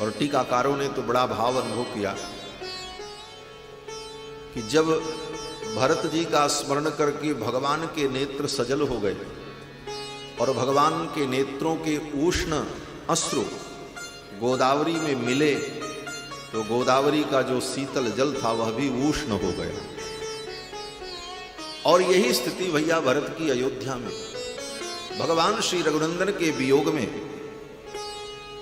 और टीकाकारों ने तो बड़ा भाव अनुभव किया कि जब भरत जी का स्मरण करके भगवान के नेत्र सजल हो गए और भगवान के नेत्रों के उष्ण अश्रु गोदावरी में मिले तो गोदावरी का जो शीतल जल था वह भी उष्ण हो गया। और यही स्थिति भैया भरत की अयोध्या में भगवान श्री रघुनंदन के वियोग में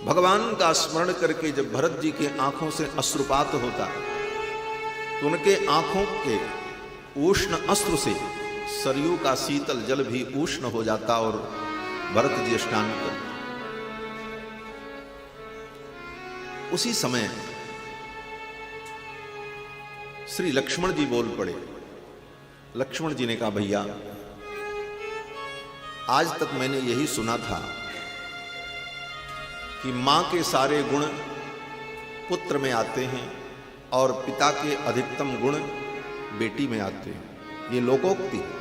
भगवान का स्मरण करके जब भरत जी के आंखों से अश्रुपात होता तो उनके आंखों के उष्ण अश्रु से सरयू का शीतल जल भी उष्ण हो जाता और भरत जी स्नान करते। उसी समय श्री लक्ष्मण जी बोल पड़े। लक्ष्मण जी ने कहा, भैया आज तक मैंने यही सुना था कि मां के सारे गुण पुत्र में आते हैं और पिता के अधिकतम गुण बेटी में आते हैं, ये लोकोक्ति है।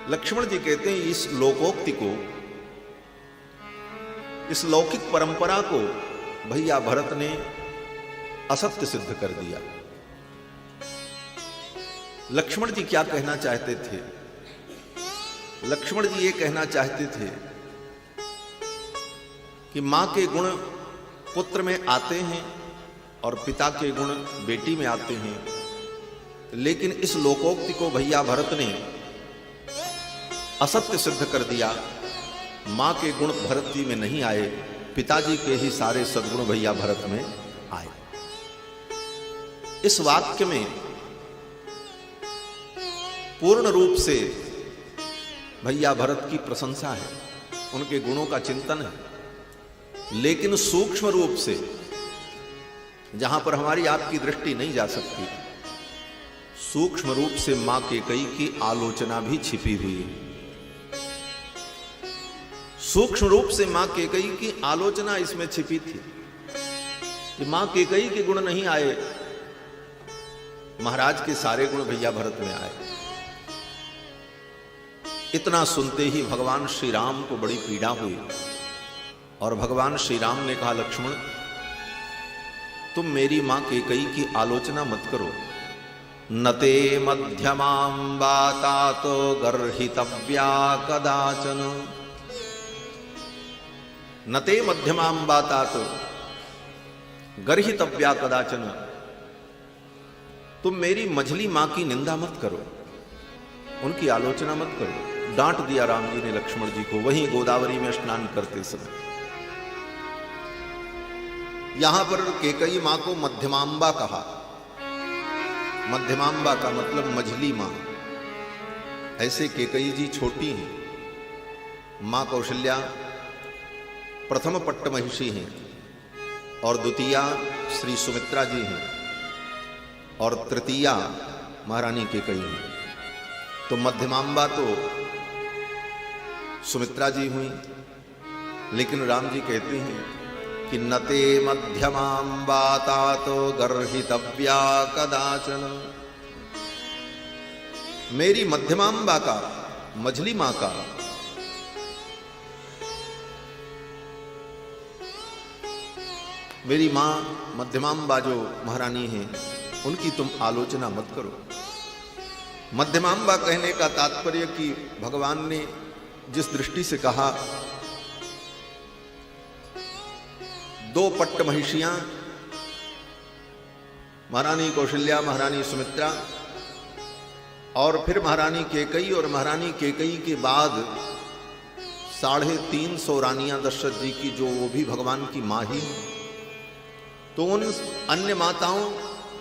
लक्ष्मण जी कहते हैं इस लोकोक्ति को, इस लौकिक परंपरा को भैया भरत ने असत्य सिद्ध कर दिया। लक्ष्मण जी क्या कहना चाहते थे? लक्ष्मण जी ये कहना चाहते थे कि मां के गुण पुत्र में आते हैं और पिता के गुण बेटी में आते हैं, लेकिन इस लोकोक्ति को भैया भरत ने असत्य सिद्ध कर दिया। मां के गुण भरत जी में नहीं आए, पिताजी के ही सारे सद्गुण भैया भरत में आए। इस वाक्य में पूर्ण रूप से भैया भरत की प्रशंसा है, उनके गुणों का चिंतन है, लेकिन सूक्ष्म रूप से जहां पर हमारी आपकी दृष्टि नहीं जा सकती, सूक्ष्म रूप से मां केकई की आलोचना भी छिपी हुई है। सूक्ष्म रूप से मां केकई की आलोचना इसमें छिपी थी कि मां केकई के गुण नहीं आए, महाराज के सारे गुण भैया भरत में आए। इतना सुनते ही भगवान श्री राम को बड़ी पीड़ा हुई और भगवान श्री राम ने कहा, लक्ष्मण तुम मेरी मां केकई की आलोचना मत करो। नते मध्यमां बातात गर्हितव्या कदाचन। नते मध्यमां बातात गर्हितव्या कदाचन। तुम मेरी मझली मां की निंदा मत करो, उनकी आलोचना मत करो। डांट दिया राम जी ने लक्ष्मण जी को वहीं गोदावरी में स्नान करते समय। यहां पर केकई मां को मध्यमांबा कहा। मध्यमांबा का मतलब मझली मां। ऐसे केकई जी छोटी हैं, मां कौशल्या प्रथम पट्ट महिषी हैं और द्वितीया श्री सुमित्रा जी हैं और तृतीया महारानी केकई हैं। तो मध्यमांबा तो सुमित्रा जी हुई, लेकिन राम जी कहते हैं कि नते मध्यमांबाता तो गर्हितव्या कदाचन। मेरी मध्यमांबा का, मझली मां का मेरी मां मध्यमांबा जो महारानी है उनकी तुम आलोचना मत करो। मध्यमांबा कहने का तात्पर्य कि भगवान ने जिस दृष्टि से कहा, दो पट्ट महिषियां महारानी कौशल्या, महारानी सुमित्रा और फिर महारानी केकई, और महारानी केकई के बाद 350 रानियां दशरथ जी की, जो वो भी भगवान की मां ही। तो उन अन्य माताओं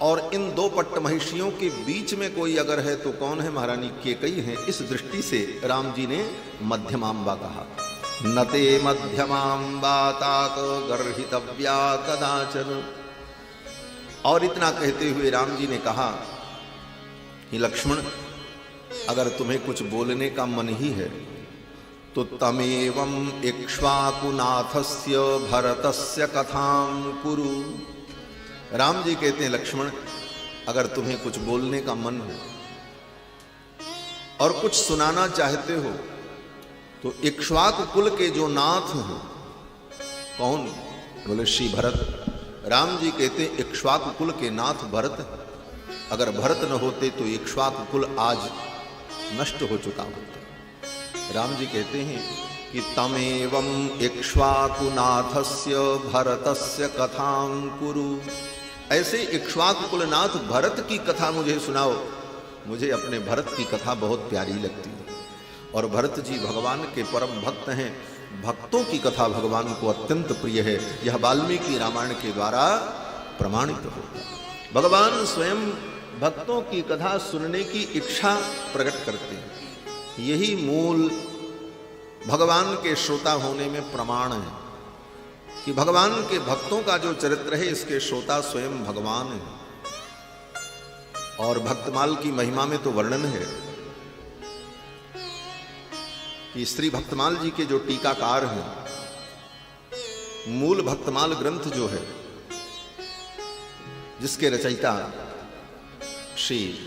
और इन दो पट्ट महिषियों के बीच में कोई अगर है तो कौन है? महारानी केकई है। इस दृष्टि से राम जी ने मध्यमांबा कहा। नते मध्यमांबातात गर्हितव्या कदाचन। और इतना कहते हुए राम जी ने कहा कि लक्ष्मण अगर तुम्हें कुछ बोलने का मन ही है तो तमेवं इक्ष्वाकुनाथस्य भरतस्य कथां कुरु। राम जी कहते हैं, लक्ष्मण अगर तुम्हें कुछ बोलने का मन है और कुछ सुनाना चाहते हो तो इक्ष्वाकु कुल के जो नाथ हैं, कौन? बोले श्री भरत। राम जी कहते इक्ष्वाकु कुल के नाथ भरत, अगर भरत न होते तो इक्ष्वाकु कुल आज नष्ट हो चुका होता। राम जी कहते हैं कि तमेवं इक्ष्वाकुनाथस्य भरतस्य कथां कुरु। ऐसे इक्ष्वाकु कुलनाथ भरत की कथा मुझे सुनाओ। मुझे अपने भरत की कथा बहुत प्यारी लगती है और भरत जी भगवान के परम भक्त हैं। भक्तों की कथा भगवान को अत्यंत प्रिय है। यह वाल्मीकि रामायण के द्वारा प्रमाणित होगा। भगवान स्वयं भक्तों की कथा सुनने की इच्छा प्रकट करते हैं। यही मूल भगवान के श्रोता होने में प्रमाण है कि भगवान के भक्तों का जो चरित्र है इसके श्रोता स्वयं भगवान है। और भक्तमाल की महिमा में तो वर्णन है कि श्री भक्तमाल जी के जो टीकाकार हैं, मूल भक्तमाल ग्रंथ जो है जिसके रचयिता श्री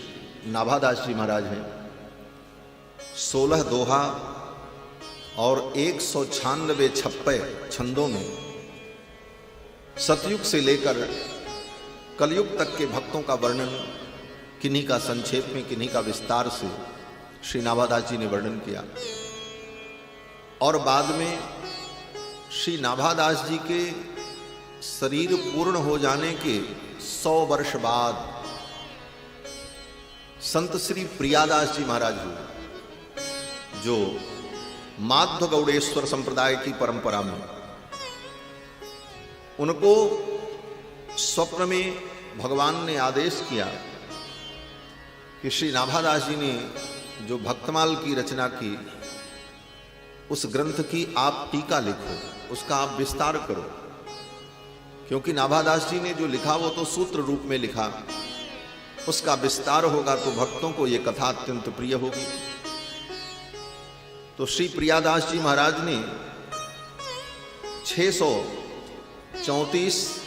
नाभादास जी महाराज हैं, 16 दोहा और 196 छप्पे छंदों में सतयुग से लेकर कलयुग तक के भक्तों का वर्णन किन्हीं का संक्षेप में किन्हीं का विस्तार से श्री नाभादास जी ने वर्णन किया। और बाद में श्री नाभादास जी के शरीर पूर्ण हो जाने के 100 वर्ष बाद संत श्री प्रियादास जी महाराज जी, जो माध्व गौड़ेश्वर संप्रदाय की परंपरा में, उनको स्वप्न में भगवान ने आदेश किया कि श्री नाभादास जी ने जो भक्तमाल की रचना की उस ग्रंथ की आप टीका लिखो, उसका आप विस्तार करो। क्योंकि नाभादास जी ने जो लिखा वो तो सूत्र रूप में लिखा, उसका विस्तार होगा तो भक्तों को ये कथा अत्यंत प्रिय होगी। तो श्री प्रियादास जी महाराज ने 634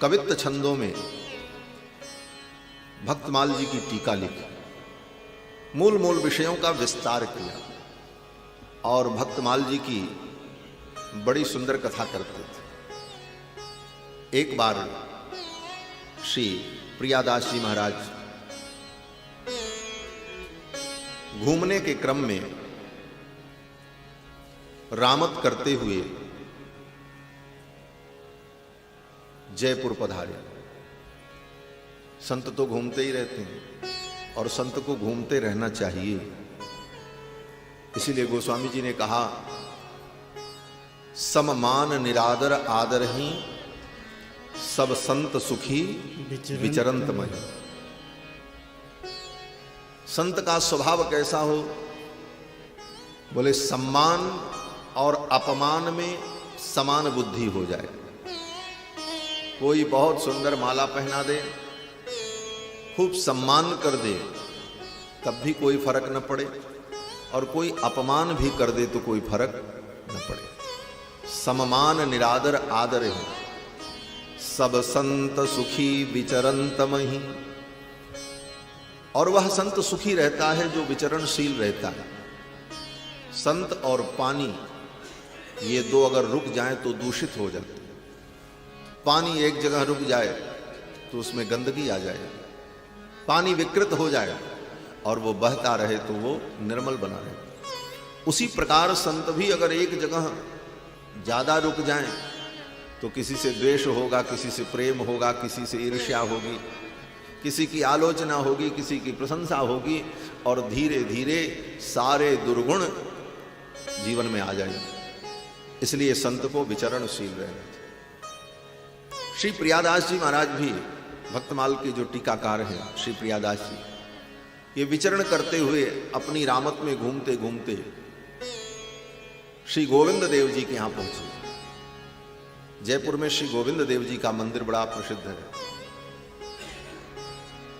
कवित्त छंदों में भक्तमाल जी की टीका लिखी, मूल मूल विषयों का विस्तार किया और भक्तमाल जी की बड़ी सुंदर कथा करते थे। एक बार श्री प्रियादास जी महाराज घूमने के क्रम में रामत करते हुए जयपुर पधारे। संत तो घूमते ही रहते हैं और संत को घूमते रहना चाहिए। इसीलिए गोस्वामी जी ने कहा, सममान निरादर आदर ही सब संत सुखी विचरंत मही। संत का स्वभाव कैसा हो? बोले सम्मान और अपमान में समान बुद्धि हो जाए। कोई बहुत सुंदर माला पहना दे, खूब सम्मान कर दे, तब भी कोई फर्क न पड़े, और कोई अपमान भी कर दे तो कोई फर्क न पड़े। सममान निरादर आदर है सब संत सुखी विचरंत मही। और वह संत सुखी रहता है जो विचरणशील रहता है। संत और पानी ये दो अगर रुक जाएं तो दूषित हो जाते। पानी एक जगह रुक जाए तो उसमें गंदगी आ जाए, पानी विकृत हो जाए, और वो बहता रहे तो वो निर्मल बना रहे। उसी प्रकार संत भी अगर एक जगह ज्यादा रुक जाएं तो किसी से द्वेष होगा, किसी से प्रेम होगा, किसी से ईर्ष्या होगी, किसी की आलोचना होगी, किसी की प्रशंसा होगी, और धीरे धीरे सारे दुर्गुण जीवन में आ जाएंगे। इसलिए संत को विचरणशील रहना। श्री प्रियादास जी महाराज भी भक्तमाल के जो टीकाकार हैं श्री प्रियादास जी, ये विचरण करते हुए अपनी रामत में घूमते घूमते श्री गोविंद देव जी के यहां पहुंचे। जयपुर में श्री गोविंद देव जी का मंदिर बड़ा प्रसिद्ध है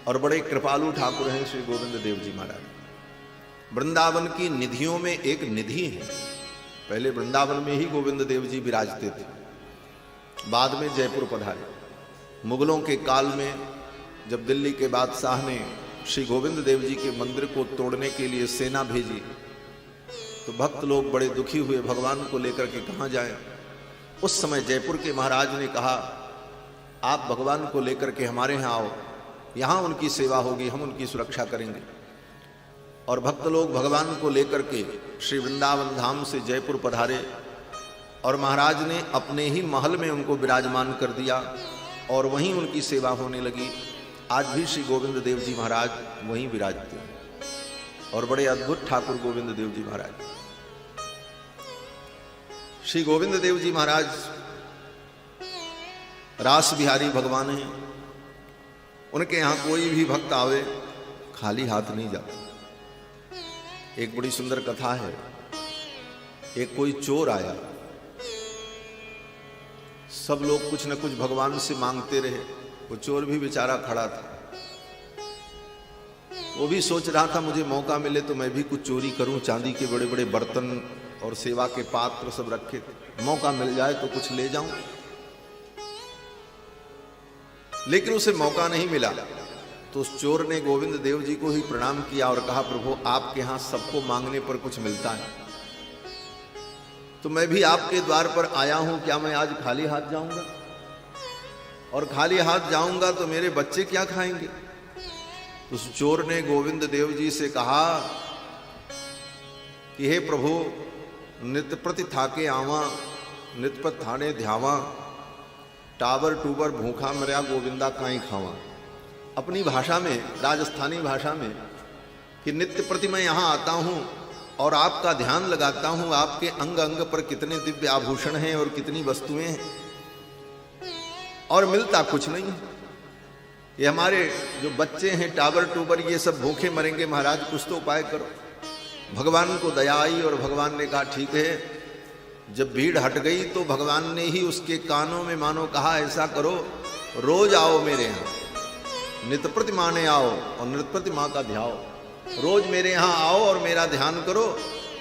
और बड़े कृपालु ठाकुर हैं श्री गोविंद देव जी महाराज। वृंदावन की निधियों में एक निधि है। पहले वृंदावन में ही गोविंद देव जी विराजते थे, बाद में जयपुर पधारे। मुगलों के काल में जब दिल्ली के बादशाह ने श्री गोविंद देव जी के मंदिर को तोड़ने के लिए सेना भेजी तो भक्त लोग बड़े दुखी हुए, भगवान को लेकर के कहाँ जाएं। उस समय जयपुर के महाराज ने कहा, आप भगवान को लेकर के हमारे यहाँ आओ, यहाँ उनकी सेवा होगी, हम उनकी सुरक्षा करेंगे। और भक्त लोग भगवान को लेकर के श्री वृंदावन धाम से जयपुर पधारे और महाराज ने अपने ही महल में उनको विराजमान कर दिया और वहीं उनकी सेवा होने लगी। आज भी श्री गोविंद देव जी महाराज वहीं विराजते हैं और बड़े अद्भुत ठाकुर गोविंद देव जी महाराज। श्री गोविंद देव जी महाराज रास बिहारी भगवान हैं। उनके यहां कोई भी भक्त आवे खाली हाथ नहीं जाता। एक बड़ी सुंदर कथा है। एक कोई चोर आया, सब लोग कुछ न कुछ भगवान से मांगते रहे, वो चोर भी बेचारा खड़ा था। वो भी सोच रहा था मुझे मौका मिले तो मैं भी कुछ चोरी करूं। चांदी के बड़े बड़े बर्तन और सेवा के पात्र सब रखे थे, मौका मिल जाए तो कुछ ले जाऊं। लेकिन उसे मौका नहीं मिला तो उस चोर ने गोविंद देव जी को ही प्रणाम किया और कहा, प्रभु आपके यहां सबको मांगने पर कुछ मिलता है, तो मैं भी आपके द्वार पर आया हूं, क्या मैं आज खाली हाथ जाऊंगा? और खाली हाथ जाऊंगा तो मेरे बच्चे क्या खाएंगे? उस चोर ने गोविंद देव जी से कहा कि हे प्रभु, नित्य प्रति थाके आवा, नित्य पर थाने ध्यावा, टावर टूबर भूखा मर्या गोविंदा काई खावा। अपनी भाषा में, राजस्थानी भाषा में, कि नित्य प्रति मैं यहाँ आता हूँ और आपका ध्यान लगाता हूँ, आपके अंग अंग पर कितने दिव्य आभूषण हैं और कितनी वस्तुएं हैं, और मिलता कुछ नहीं। ये हमारे जो बच्चे हैं टाबर टूबर, ये सब भूखे मरेंगे, महाराज कुछ तो उपाय करो। भगवान को दया आई और भगवान ने कहा ठीक है। जब भीड़ हट गई तो भगवान ने ही उसके कानों में मानो कहा, ऐसा करो रोज आओ मेरे यहाँ, नित्य प्रति माने आओ और नित्य प्रति माँ का ध्याओ। रोज मेरे यहाँ आओ और मेरा ध्यान करो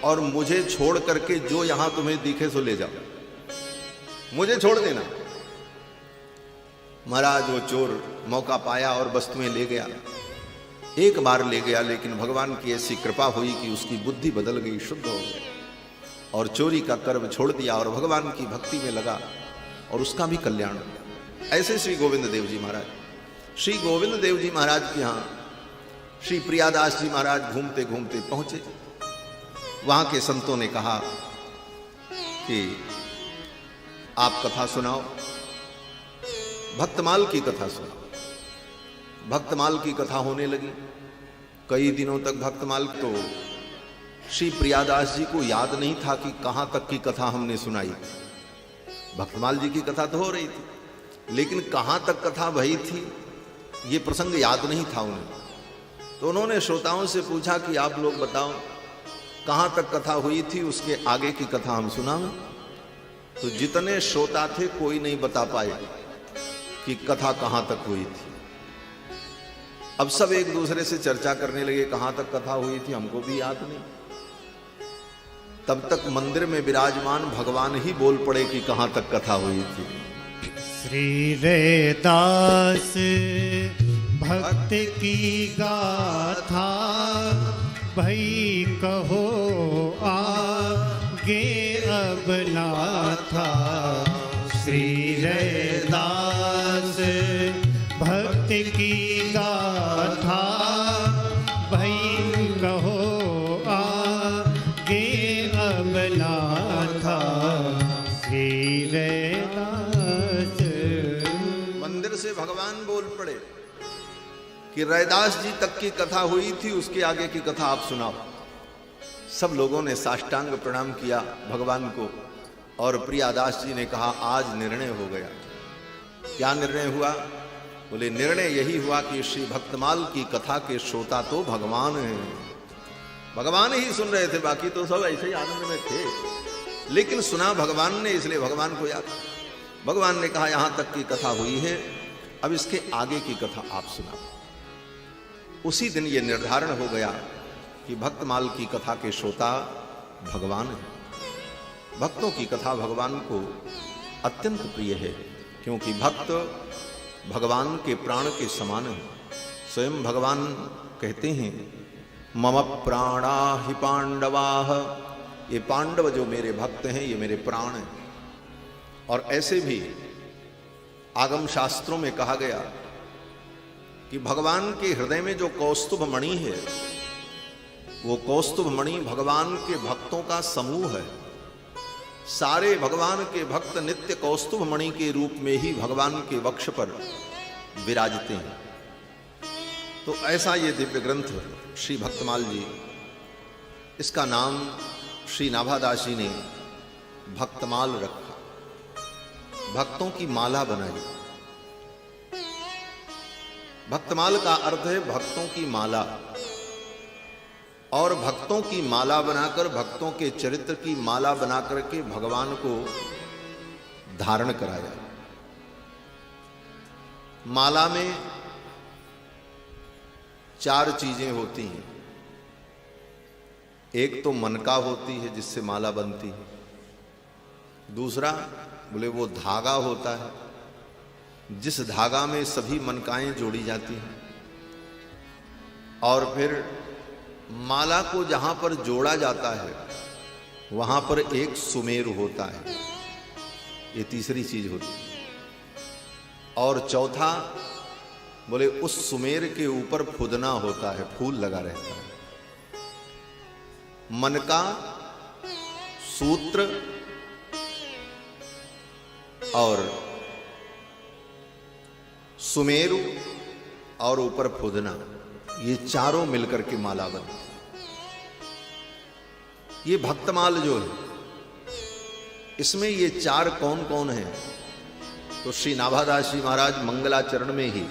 और मुझे छोड़ करके जो यहाँ तुम्हें दिखे सो ले जाओ, मुझे छोड़ देना। महाराज वो चोर मौका पाया और वस्तुएं ले गया। एक बार ले गया, लेकिन भगवान की ऐसी कृपा हुई कि उसकी बुद्धि बदल गई, शुद्ध हो गई और चोरी का कर्म छोड़ दिया और भगवान की भक्ति में लगा और उसका भी कल्याण हो गया। ऐसे श्री गोविंद देव जी महाराज, श्री गोविंद देव जी महाराज के यहाँ श्री प्रियादास जी महाराज घूमते घूमते पहुंचे। वहां के संतों ने कहा कि आप कथा सुनाओ, भक्तमाल की कथा सुनाओ। भक्तमाल की कथा होने लगी। कई दिनों तक भक्तमाल, तो श्री प्रियादास जी को याद नहीं था कि कहां तक की कथा हमने सुनाई थी। भक्तमाल जी की कथा तो हो रही थी, लेकिन कहां तक कथा भई थी ये प्रसंग याद नहीं था उन्हें। तो उन्होंने श्रोताओं से पूछा कि आप लोग बताओ कहां तक कथा हुई थी, उसके आगे की कथा हम सुनाएं। तो जितने श्रोता थे कोई नहीं बता पाए कि कथा कहां तक हुई थी। अब सब एक दूसरे से चर्चा करने लगे, कहां तक कथा हुई थी हमको भी याद नहीं। तब तक मंदिर में विराजमान भगवान ही बोल पड़े कि कहां तक कथा हुई थी। श्री रैदास भक्त की गाथा, भई कहो आगे अब ना था। श्री रैदास भक्त की गाथा, भई कहो आगे अब ना था। श्री रैदास। मंदिर से भगवान बोल पड़े कि रैदास जी तक की कथा हुई थी, उसके आगे की कथा आप सुनाओ। सब लोगों ने साष्टांग प्रणाम किया भगवान को और प्रियादास जी ने कहा आज निर्णय हो गया। क्या निर्णय हुआ? बोले निर्णय यही हुआ कि श्री भक्तमाल की कथा के श्रोता तो भगवान हैं। भगवान ही सुन रहे थे, बाकी तो सब ऐसे ही आनंद में थे, लेकिन सुना भगवान ने, इसलिए भगवान को याद। भगवान ने कहा यहां तक की कथा हुई है, अब इसके आगे की कथा आप सुनाओ। उसी दिन ये निर्धारण हो गया कि भक्तमाल की कथा के श्रोता भगवान हैं। भक्तों की कथा भगवान को अत्यंत प्रिय है, क्योंकि भक्त भगवान के प्राण के समान है। स्वयं भगवान कहते हैं मम प्राणा हि पांडवाः, ये पांडव जो मेरे भक्त हैं ये मेरे प्राण हैं। और ऐसे भी आगम शास्त्रों में कहा गया कि भगवान के हृदय में जो कौस्तुभ मणि है, वो कौस्तुभ मणि भगवान के भक्तों का समूह है। सारे भगवान के भक्त नित्य कौस्तुभ मणि के रूप में ही भगवान के वक्ष पर विराजते हैं। तो ऐसा ये दिव्य ग्रंथ श्री भक्तमाल जी, इसका नाम श्री नाभादास जी ने भक्तमाल रखा, भक्तों की माला बनाई। भक्तमाल का अर्थ है भक्तों की माला, और भक्तों की माला बनाकर, भक्तों के चरित्र की माला बनाकर के भगवान को धारण कराया। माला में 4 चीजें होती हैं। एक तो मनका होती है जिससे माला बनती है, दूसरा बोले वो धागा होता है जिस धागा में सभी मनकाएं जोड़ी जाती हैं, और फिर माला को जहां पर जोड़ा जाता है वहां पर एक सुमेरु होता है, ये तीसरी चीज होती है। और चौथा बोले उस सुमेर के ऊपर फुदना होता है, फूल लगा रहता है। मनका, सूत्र और सुमेरु और ऊपर फुदना, ये चारों मिलकर के माला बनती। ये भक्तमाल जो है, इसमें ये 4 कौन कौन है? तो श्री नाभादास जी महाराज मंगलाचरण में ही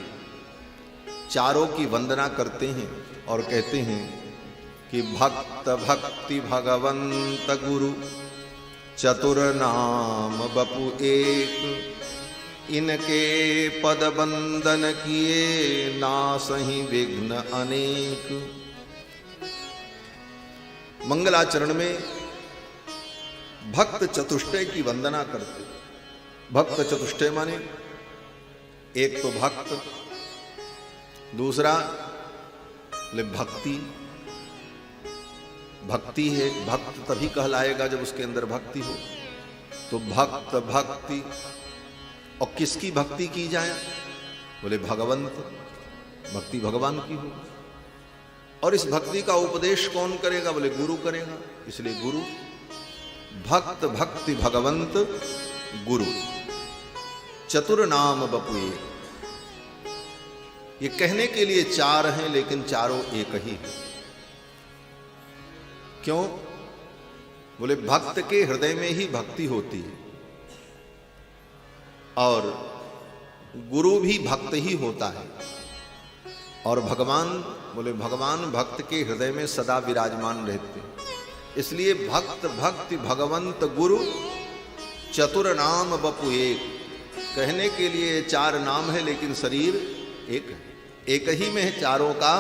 चारों की वंदना करते हैं और कहते हैं कि भक्त भक्ति भगवंत गुरु चतुर नाम बपु एक, इनके पद बंदन किए नासहि विघ्न अनेक। मंगलाचरण में भक्त चतुष्टय की वंदना करते। भक्त चतुष्टय माने एक तो भक्त, दूसरा भक्ति। भक्ति है, भक्त तभी कहलाएगा जब उसके अंदर भक्ति हो। तो भक्त भक्ति, और किसकी भक्ति की जाए? बोले भगवंत, भक्ति भगवान की हो। और इस भक्ति का उपदेश कौन करेगा? बोले गुरु करेगा। इसलिए गुरु, भक्त भक्ति भगवंत गुरु, चतुर नाम बपुए। ये कहने के लिए 4 हैं लेकिन चारों एक ही है। क्यों? बोले भक्त के हृदय में ही भक्ति होती है, और गुरु भी भक्त ही होता है, और भगवान, बोले भगवान भक्त के हृदय में सदा विराजमान रहते हैं। इसलिए भक्त भक्ति भगवंत गुरु चतुर नाम बपु एक। कहने के लिए 4 नाम है लेकिन शरीर एक है, एक ही में है, चारों का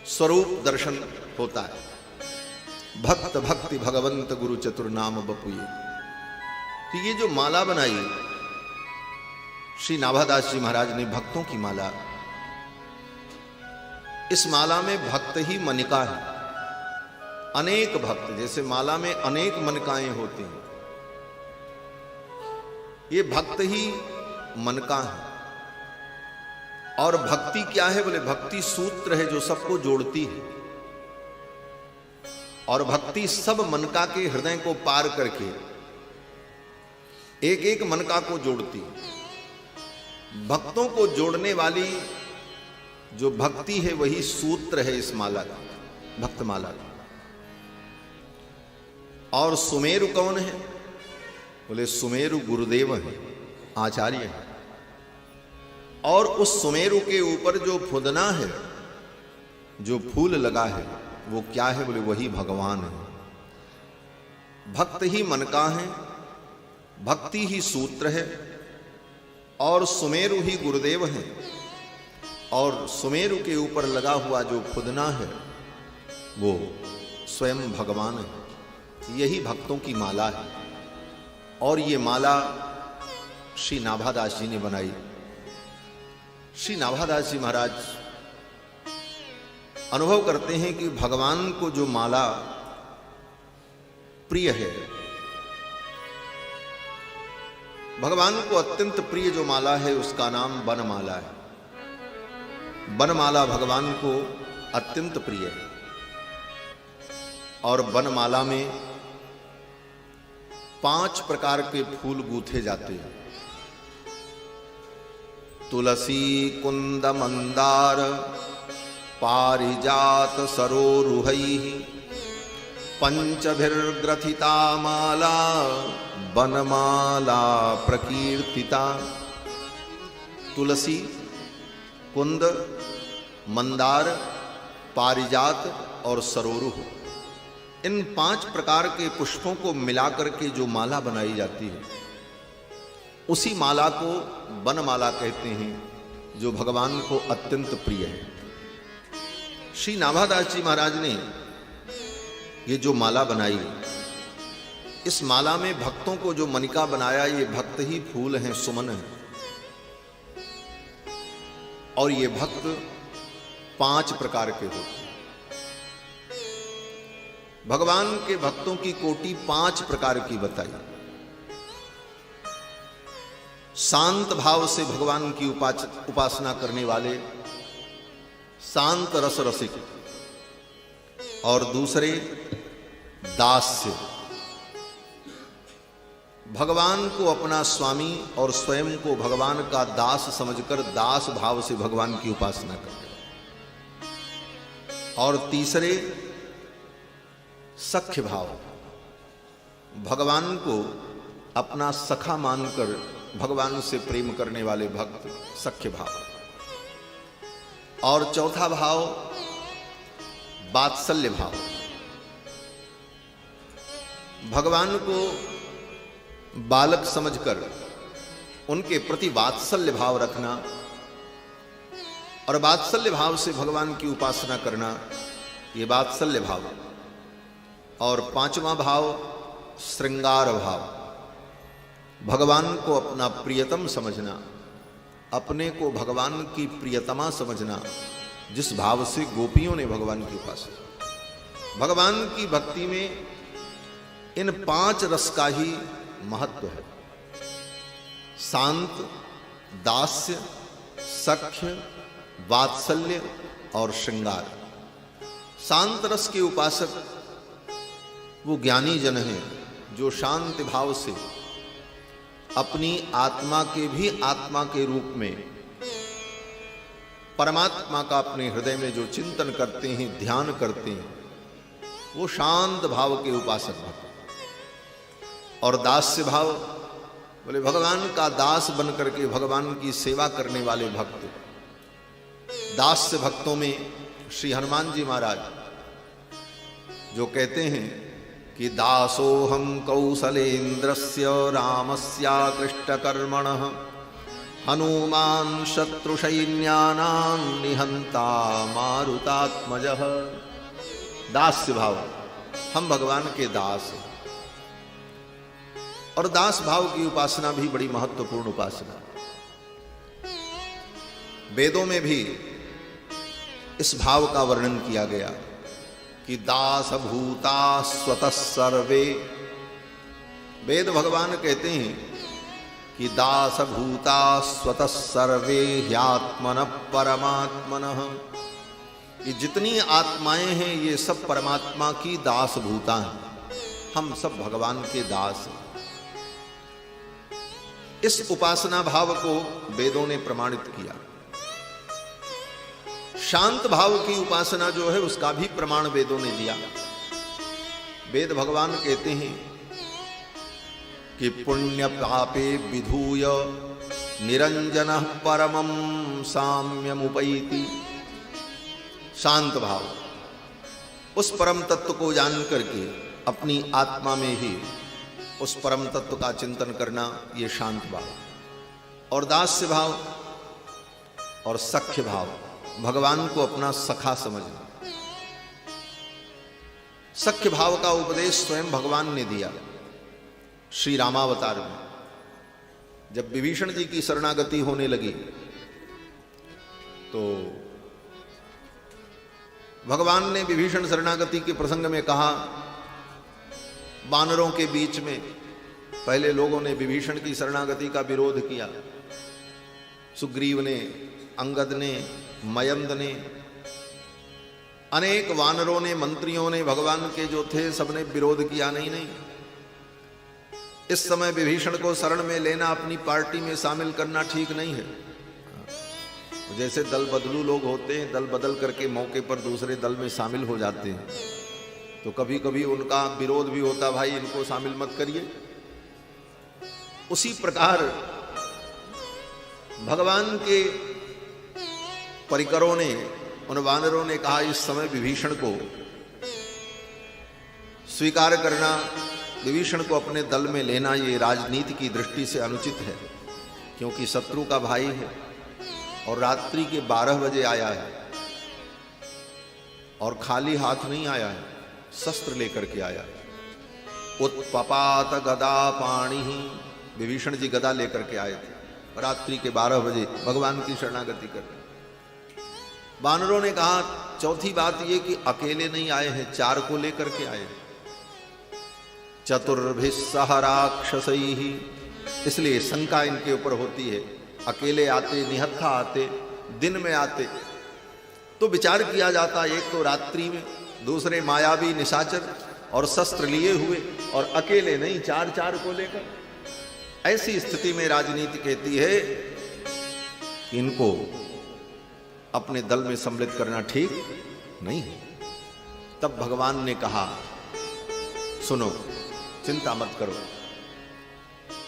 स्वरूप दर्शन होता है। भक्त भक्ति भगवंत गुरु चतुर नाम बपु एक। तो ये जो माला बनाई श्री नाभादास जी महाराज ने, भक्तों की माला, इस माला में भक्त ही मनिका है। अनेक भक्त, जैसे माला में अनेक मनकाएं होती हैं, ये भक्त ही मनका है। और भक्ति क्या है? बोले भक्ति सूत्र है जो सबको जोड़ती है, और भक्ति सब मनका के हृदय को पार करके एक एक मनका को जोड़ती है। भक्तों को जोड़ने वाली जो भक्ति है वही सूत्र है इस माला का, भक्तमाला का। और सुमेरु कौन है? बोले सुमेरु गुरुदेव है, आचार्य है। और उस सुमेरु के ऊपर जो फुदना है, जो फूल लगा है, वो क्या है? बोले वही भगवान है। भक्त ही मनका है, भक्ति ही सूत्र है, और सुमेरु ही गुरुदेव है। और सुमेरु के ऊपर लगा हुआ जो फुदना है वो स्वयं भगवान है। यही भक्तों की माला है। और ये माला श्री नाभादास जी ने बनाई। श्री नाभादास जी महाराज अनुभव करते हैं कि भगवान को जो माला प्रिय है भगवान को अत्यंत प्रिय जो माला है उसका नाम बनमाला है। बनमाला भगवान को अत्यंत प्रिय है और बनमाला में 5 प्रकार के फूल गूंथे जाते हैं। तुलसी कुंद मंदार पारिजात सरोरुहैः पंचभिर्ग्रथिता माला बनमाला प्रकीर्तिता। तुलसी, कुंद, मंदार, पारिजात और सरोरुह, इन 5 प्रकार के पुष्पों को मिलाकर के जो माला बनाई जाती है उसी माला को बनमाला कहते हैं, जो भगवान को अत्यंत प्रिय है। श्री नाभादास जी महाराज ने ये जो माला बनाई, इस माला में भक्तों को जो मनिका बनाया, ये भक्त ही फूल हैं, सुमन हैं। और ये भक्त 5 प्रकार के होते हैं। भगवान के भक्तों की कोटि 5 प्रकार की बताई। शांत भाव से भगवान की उपासना करने वाले शांत रस रसिक, और दूसरे दास्य, भगवान को अपना स्वामी और स्वयं को भगवान का दास समझकर दास भाव से भगवान की उपासना करते, और तीसरे सख्य भाव, भगवान को अपना सखा मानकर भगवान से प्रेम करने वाले भक्त सख्य भाव, और चौथा भाव वात्सल्य भाव, भगवान को बालक समझकर उनके प्रति वात्सल्य भाव रखना और वात्सल्य भाव से भगवान की उपासना करना, ये वात्सल्य भाव। और 5वां भाव श्रृंगार भाव, भगवान को अपना प्रियतम समझना, अपने को भगवान की प्रियतमा समझना, जिस भाव से गोपियों ने भगवान की उपासना। भगवान की भक्ति में इन 5 रस का ही महत्व है। शांत, दास्य, सख्य, वात्सल्य और श्रृंगार। शांत रस के उपासक वो ज्ञानी जन हैं जो शांत भाव से अपनी आत्मा के भी आत्मा के रूप में परमात्मा का अपने हृदय में जो चिंतन करते हैं, ध्यान करते हैं, वो शांत भाव के उपासक भक्त। और दास्य भाव, बोले भगवान का दास बन करके भगवान की सेवा करने वाले भक्त। दास्य भक्तों में श्री हनुमान जी महाराज जो कहते हैं कि दासोहम कौसलेन्द्रस्य रामस्याकृष्टकर्मणः हनुमान शत्रुसैन्यानां निहंता मारुतात्मजः। दास्य भाव, हम भगवान के दास हैं। और दास भाव की उपासना भी बड़ी महत्वपूर्ण उपासना। वेदों में भी इस भाव का वर्णन किया गया कि दास भूता स्वतः सर्वे। वेद भगवान कहते हैं कि दास भूता स्वतः सर्वे ह्यात्मन परमात्मनः। ये जितनी आत्माएं हैं ये सब परमात्मा की दास भूता हैं। हम सब भगवान के दास हैं। इस उपासना भाव को वेदों ने प्रमाणित किया। शांत भाव की उपासना जो है उसका भी प्रमाण वेदों ने दिया। वेद भगवान कहते हैं कि पुण्य पापे विधूय निरंजन परमं साम्यमुपैति। शांत भाव, उस परम तत्व को जान करके अपनी आत्मा में ही उस परम तत्व का चिंतन करना, ये शांत भाव। और दास्य भाव और सख्य भाव, भगवान को अपना सखा समझना। सख्य भाव का उपदेश स्वयं भगवान ने दिया श्री रामावतार में। जब विभीषण जी की शरणागति होने लगी तो भगवान ने विभीषण शरणागति के प्रसंग में कहा, वानरों के बीच में पहले लोगों ने विभीषण की शरणागति का विरोध किया। सुग्रीव ने, अंगद ने, मयंद ने, अनेक वानरों ने, मंत्रियों ने, भगवान के जो थे सबने विरोध किया। नहीं, इस समय विभीषण को शरण में लेना, अपनी पार्टी में शामिल करना ठीक नहीं है। जैसे दल बदलू लोग होते हैं, दल बदल करके मौके पर दूसरे दल में शामिल हो जाते हैं, तो कभी कभी उनका विरोध भी होता, भाई इनको शामिल मत करिए। उसी प्रकार भगवान के परिकरों ने, उन वानरों ने कहा, इस समय विभीषण को स्वीकार करना, विभीषण को अपने दल में लेना, ये राजनीति की दृष्टि से अनुचित है, क्योंकि शत्रु का भाई है और रात्रि के 12 बजे आया है और खाली हाथ नहीं आया है, शस्त्र लेकर के आया है। उत्पपात गदा पाणी, विभीषण जी गदा लेकर के आए थे, रात्रि के 12 बजे भगवान की शरणागति कर रहे। वानरों ने कहा, चौथी बात ये कि अकेले नहीं आए हैं, 4 को लेकर के आए हैं। चतुर्भिस्सह राक्षसैहि, इसलिए शंका इनके ऊपर होती है, अकेले आते, निहत्था आते, दिन में आते, तो विचार किया जाता, एक तो रात्रि में, दूसरे मायावी निशाचर और शस्त्र लिए हुए, और अकेले नहीं, 4 को लेकर। ऐसी स्थिति में राजनीति कहती है कि इनको अपने दल में सम्मिलित करना ठीक नहीं है। तब भगवान ने कहा, सुनो, चिंता मत करो,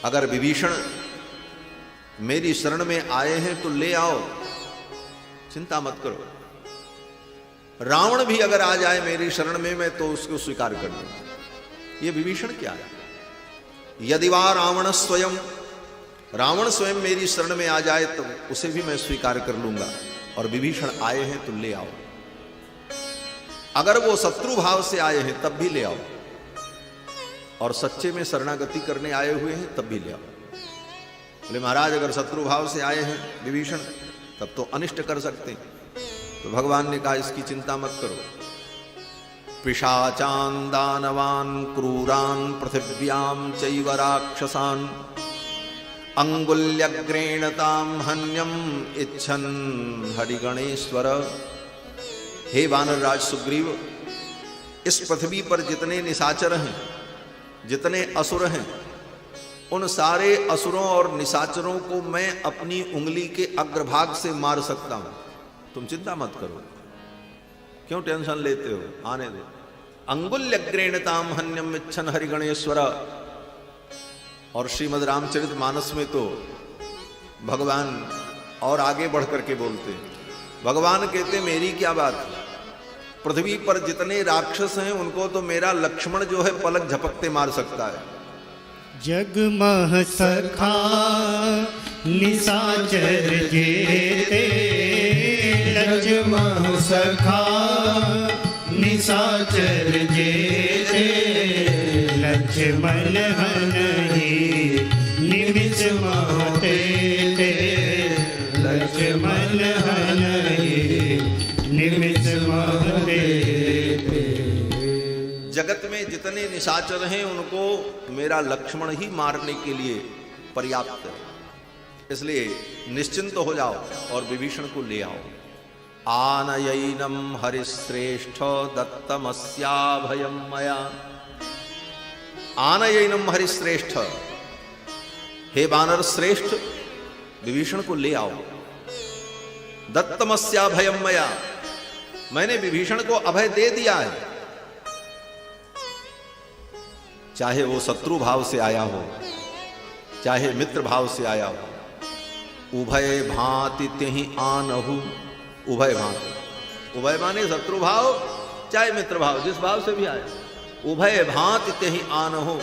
अगर विभीषण मेरी शरण में आए हैं तो ले आओ, चिंता मत करो। रावण भी अगर आ जाए मेरी शरण में, मैं तो उसको स्वीकार कर लूंगा। ये विभीषण क्या है? यदि वा रावण स्वयं मेरी शरण में आ जाए तो उसे भी मैं स्वीकार कर लूंगा, और विभीषण आए हैं तो ले आओ। अगर वो शत्रु भाव से आए हैं तब भी ले आओ, और सच्चे में शरणागति करने आए हुए हैं तब भी ले आओ। बोले महाराज, अगर शत्रु भाव से आए हैं विभीषण तब तो अनिष्ट कर सकते हैं। तो भगवान ने कहा, इसकी चिंता मत करो। पिशाचान दानवान क्रूरान पृथिव्याम चैव राक्षसान अंगुल्यग्रेणताम हन्यम इच्छन हरिगणेश्वर। हे वानरराज सुग्रीव, इस पृथ्वी पर जितने निशाचर हैं, जितने असुर हैं, उन सारे असुरों और निशाचरों को मैं अपनी उंगली के अग्रभाग से मार सकता हूं। तुम चिंता मत करो, क्यों टेंशन लेते हो, आने दो। अंगुल्यग्रेणताम हन्यम इच्छन हरिगणेश्वर। और श्रीमद् रामचरित मानस में तो भगवान और आगे बढ़ करके बोलते हैं। भगवान कहते, मेरी क्या बात, पृथ्वी पर जितने राक्षस हैं उनको तो मेरा लक्ष्मण जो है पलक झपकते मार सकता है। जगमह सखा निशाचर जेते, जगमह सखा निशाचर जेते, लक्ष्मण हनहि निमिष महते, लक्ष्मण हनहि निमिष महते। जगत में जितने निशाचर हैं उनको मेरा लक्ष्मण ही मारने के लिए पर्याप्त है, इसलिए निश्चिंत हो जाओ और विभीषण को ले आओ। आनयैनम हरिश्रेष्ठ दत्तमस्याभयं मया। आनयैनम हरिश्रेष्ठ, हे वानर श्रेष्ठ, विभीषण को ले आओ। दत्तमस्याभयं मया, मैंने विभीषण को अभय दे दिया है। चाहे वो शत्रु भाव से आया हो, चाहे मित्र भाव से आया हो। उभय भांति त्यहि आनहु, उभय भांति, उभय माने शत्रु भाव चाहे मित्र भाव, जिस भाव से भी आए। उभय भांति त्यहि आनहु,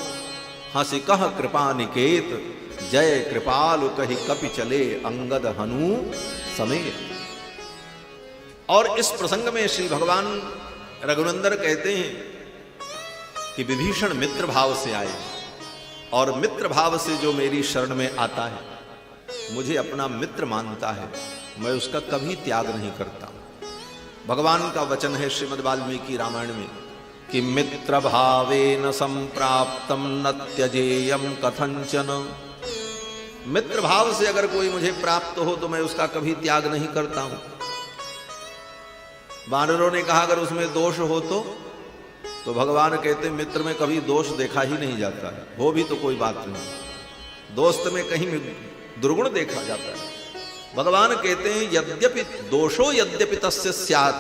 हंसी कह कृपा निकेत, जय कृपालु कहि कपि चले अंगद हनु समेत। और इस प्रसंग में श्री भगवान रघुनंदन कहते हैं कि विभीषण मित्र भाव से आए, और मित्र भाव से जो मेरी शरण में आता है, मुझे अपना मित्र मानता है, मैं उसका कभी त्याग नहीं करता। भगवान का वचन है श्रीमद् वाल्मीकि रामायण में कि मित्र भावेन संप्राप्तम न त्यजेयम कथंचन। मित्र भाव से अगर कोई मुझे प्राप्त हो तो मैं उसका कभी त्याग नहीं करता हूं। वानरों ने कहा अगर उसमें दोष हो तो भगवान कहते मित्र में कभी दोष देखा ही नहीं जाता है, हो भी तो कोई बात नहीं, दोस्त में कहीं दुर्गुण देखा जाता है। भगवान कहते हैं यद्यपि दोषो यद्यपि तस्य स्यात्,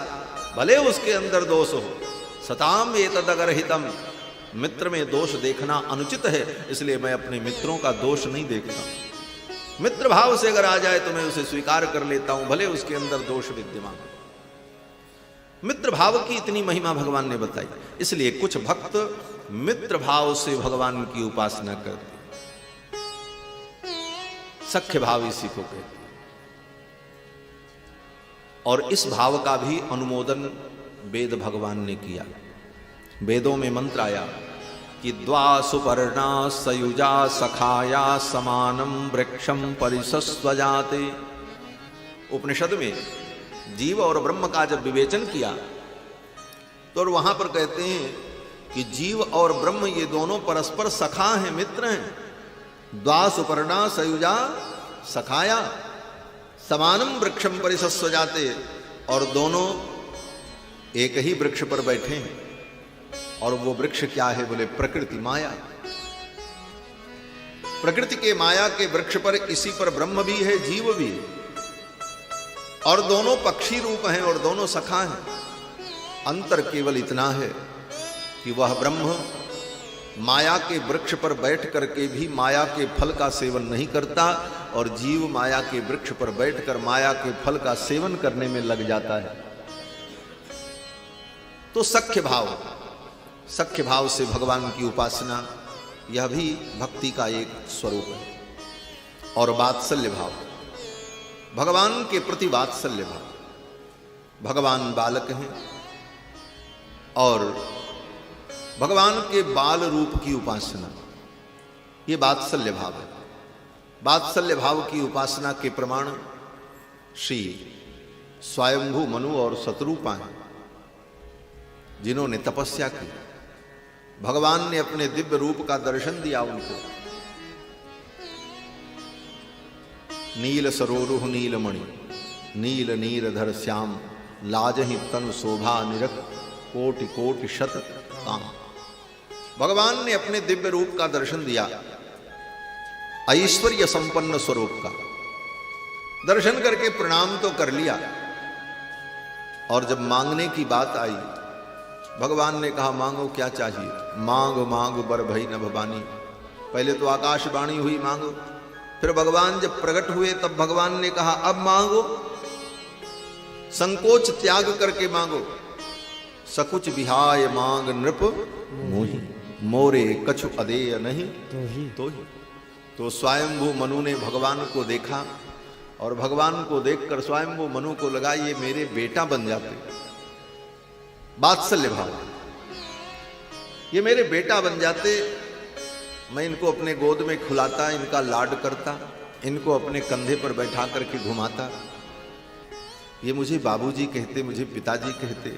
भले उसके अंदर दोष हो, सताम एतदगर्हितम, मित्र में दोष देखना अनुचित है, इसलिए मैं अपने मित्रों का दोष नहीं देखता। मित्र भाव से अगर आ जाए तो मैं उसे स्वीकार कर लेता हूं, भले उसके अंदर दोष विद्यमान हो। मित्र भाव की इतनी महिमा भगवान ने बताई, इसलिए कुछ भक्त मित्र भाव से भगवान की उपासना करते, सख्य भाव इसी को कहते हैं। और इस भाव का भी अनुमोदन वेद भगवान ने किया। वेदों में मंत्र आया कि द्वा सुपर्णा सयुजा सखाया समानम वृक्षम परिसस्वजाते। उपनिषद में जीव और ब्रह्म का जब विवेचन किया तो वहां पर कहते हैं कि जीव और ब्रह्म ये दोनों परस्पर सखा हैं, मित्र हैं। द्वा सुपर्णा सयुजा सखाया समानम वृक्षम परिसस्वजाते, और दोनों एक ही वृक्ष पर बैठे हैं। और वो वृक्ष क्या है बोले प्रकृति माया। प्रकृति के माया के वृक्ष पर इसी पर ब्रह्म भी है, जीव भी है, और दोनों पक्षी रूप हैं और दोनों सखा हैं। अंतर केवल इतना है कि वह ब्रह्म माया के वृक्ष पर बैठ करके भी माया के फल का सेवन नहीं करता, और जीव माया के वृक्ष पर बैठकर माया के फल का सेवन करने में लग जाता है। तो सख्य भाव से भगवान की उपासना, यह भी भक्ति का एक स्वरूप है। और वात्सल्य भाव, भगवान के प्रति वात्सल्य भाव। भगवान बालक हैं और भगवान के बाल रूप की उपासना, ये वात्सल्य भाव है। वात्सल्य भाव की उपासना के प्रमाण श्री स्वयंभू मनु और शत्रुपा हैं, जिन्होंने तपस्या की। भगवान ने अपने दिव्य रूप का दर्शन दिया उनको। नील सरोरुह नीलमणि नील नीरधर श्याम, लाजहि तन शोभा निरख कोटि कोटि शत काम। भगवान ने अपने दिव्य रूप का दर्शन दिया, ऐश्वर्य संपन्न स्वरूप का दर्शन करके प्रणाम तो कर लिया। और जब मांगने की बात आई, भगवान ने कहा मांगो क्या चाहिए। मांग मांग बर भई न भवानी। पहले तो आकाशवाणी हुई मांगो, फिर भगवान जब प्रकट हुए तब भगवान ने कहा अब मांगो, संकोच त्याग करके मांगो। सकुच विहाय मांग नृप मोहि, मोरे कछु अदेय नहीं तो ही। तो स्वयंभू मनु ने भगवान को देखा, और भगवान को देखकर स्वयंभू मनु को लगा ये मेरे बेटा बन जाते। वात्सल्य भाव, ये मेरे बेटा बन जाते, मैं इनको अपने गोद में खिलाता, इनका लाड करता, इनको अपने कंधे पर बैठा करके घुमाता, ये मुझे बाबूजी कहते, मुझे पिताजी कहते।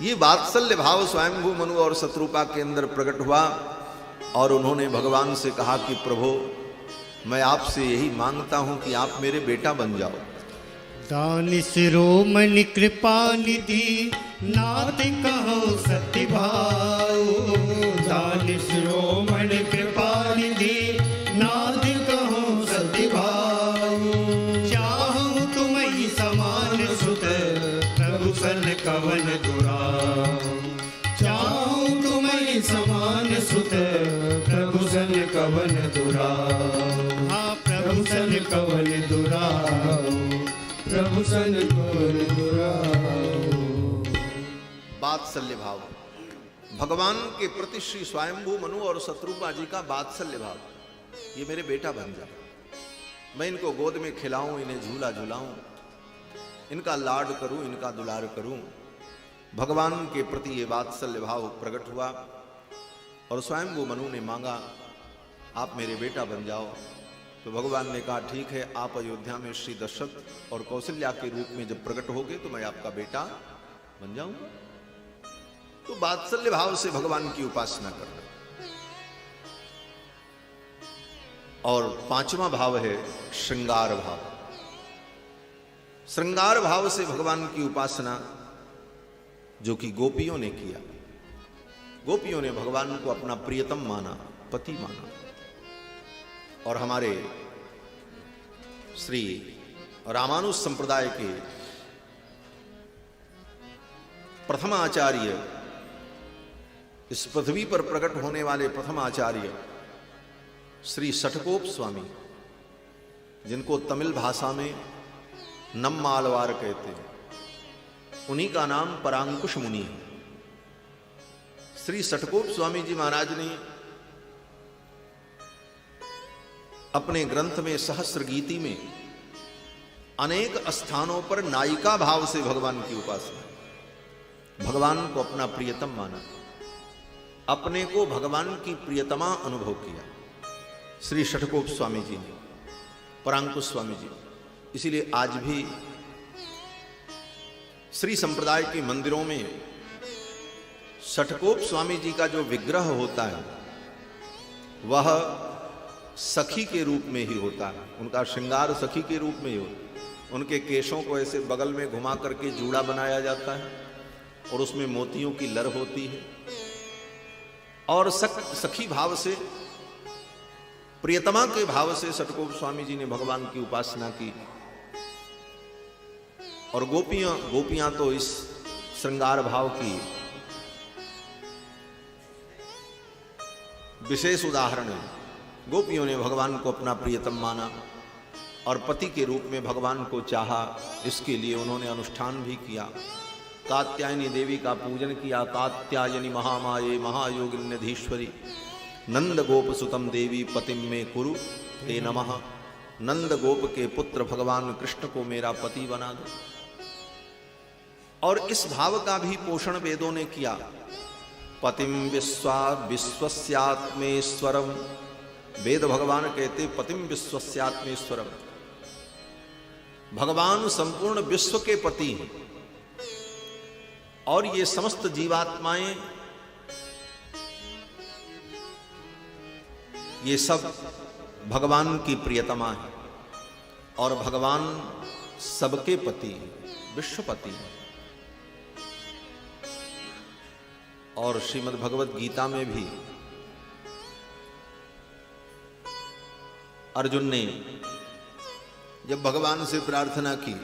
ये वात्सल्य भाव स्वयंभू मनु और शत्रुपा के अंदर प्रकट हुआ, और उन्होंने भगवान से कहा कि प्रभु मैं आपसे यही मांगता हूं कि आप मेरे बेटा बन जाओ। दान शिरोमणि कृपा निधि नाथ कहो सत्य भाव। दान शिरोमणि कृपा निधि नाथ कहो सत्य भाव। चाहूं तुम्हें समान सुत प्रभु सन कवन दुराव। चाहूं तुम्हें समान सुत प्रभु सन कवन दुराव। हाँ प्रभु सन कवन दुराव, प्रभु सन कवन दुराव। वात्सल्य भाव, भगवान के प्रति श्री स्वयंभू मनु और शत्रुपा जी का वात्सल्य भाव। ये मेरे बेटा बन जाए, मैं इनको गोद में खिलाऊं, इन्हें झूला झूलाऊं, इनका लाड करूं, इनका दुलार करूं। भगवान के प्रति ये वात्सल्य भाव प्रकट हुआ, और स्वयंभू मनु ने मांगा आप मेरे बेटा बन जाओ। तो भगवान ने कहा ठीक है, आप अयोध्या में श्री दशरथ और कौशल्या के रूप में जब प्रकट होगे तो मैं आपका बेटा बन जाऊंगा। तो वात्सल्य भाव से भगवान की उपासना करना। और पांचवा भाव है श्रृंगार भाव। श्रृंगार भाव से भगवान की उपासना जो कि गोपियों ने किया। गोपियों ने भगवान को अपना प्रियतम माना, पति माना। और हमारे श्री रामानुज संप्रदाय के प्रथम आचार्य, इस पृथ्वी पर प्रकट होने वाले प्रथम आचार्य श्री षटकोप स्वामी, जिनको तमिल भाषा में नम्मालवार कहते हैं, उन्हीं का नाम परांकुश मुनि है। श्री षटकोप स्वामी जी महाराज ने अपने ग्रंथ में सहस्र गीति में अनेक स्थानों पर नायिका भाव से भगवान की उपासना, भगवान को अपना प्रियतम माना, अपने को भगवान की प्रियतमा अनुभव किया श्री षटकोप स्वामी जी ने, परांकुश स्वामी जी। इसीलिए आज भी श्री संप्रदाय के मंदिरों में षटकोप स्वामी जी का जो विग्रह होता है वह सखी के रूप में ही होता है। उनका श्रृंगार सखी के रूप में ही होता है। उनके केशों को ऐसे बगल में घुमा करके जूड़ा बनाया जाता है और उसमें मोतियों की लर होती है। और सखी भाव से, प्रियतमा के भाव से षटकोप स्वामी जी ने भगवान की उपासना की। और गोपियां तो इस श्रृंगार भाव की विशेष उदाहरण है। गोपियों ने भगवान को अपना प्रियतम माना और पति के रूप में भगवान को चाहा। इसके लिए उन्होंने अनुष्ठान भी किया। कात्यायनी देवी का पूजन किया। कात्यायनी महामाये महायोगिन्यधीश्वरी नंद गोप सुतम देवी पतिम में कुरु ते नमः। नंद गोप के पुत्र भगवान कृष्ण को मेरा पति बना दो। और इस भाव का भी पोषण वेदों ने किया। पतिम विश्वस्यात्मेश्वरम, वेद भगवान कहते पतिम विश्वस्यात्मेश्वरम, भगवान संपूर्ण विश्व के पति हैं। और ये समस्त जीवात्माएं, ये सब भगवान की प्रियतमा है। और भगवान सबके पति हैं, विश्वपति हैं। और श्रीमद् भगवत गीता में भी अर्जुन ने जब भगवान से प्रार्थना की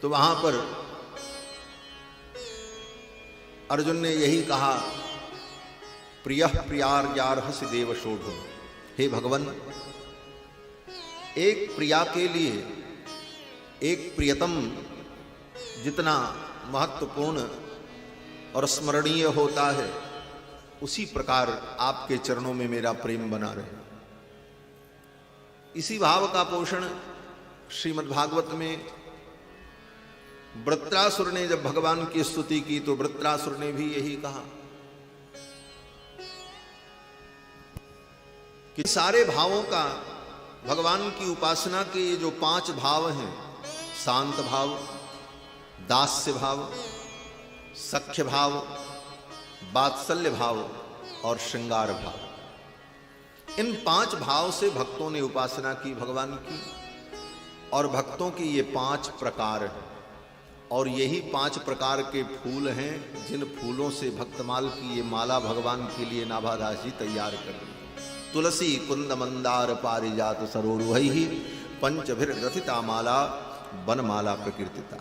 तो वहां पर अर्जुन ने यही कहा, प्रियः प्रियार्यार्हसि देव शोढो। हे भगवान, एक प्रिया के लिए एक प्रियतम जितना महत्वपूर्ण और स्मरणीय होता है, उसी प्रकार आपके चरणों में मेरा प्रेम बना रहे। इसी भाव का पोषण श्रीमद् भागवत में वृत्रासुर ने जब भगवान की स्तुति की तो वृत्रासुर ने भी यही कहा कि सारे भावों का, भगवान की उपासना के ये जो 5 भाव हैं, शांत भाव, दास्य भाव, सख्य भाव, वात्सल्य भाव और श्रृंगार भाव, इन 5 भाव से भक्तों ने उपासना की भगवान की। और भक्तों की ये 5 प्रकार हैं। और यही 5 प्रकार के फूल हैं जिन फूलों से भक्तमाल की ये माला भगवान के लिए नाभादास जी तैयार कर रही है। तुलसी कुंद मंदार पारिजात सरोरुहैः पंचभिर्ग्रथिता माला वनमाला प्रकीर्तिता।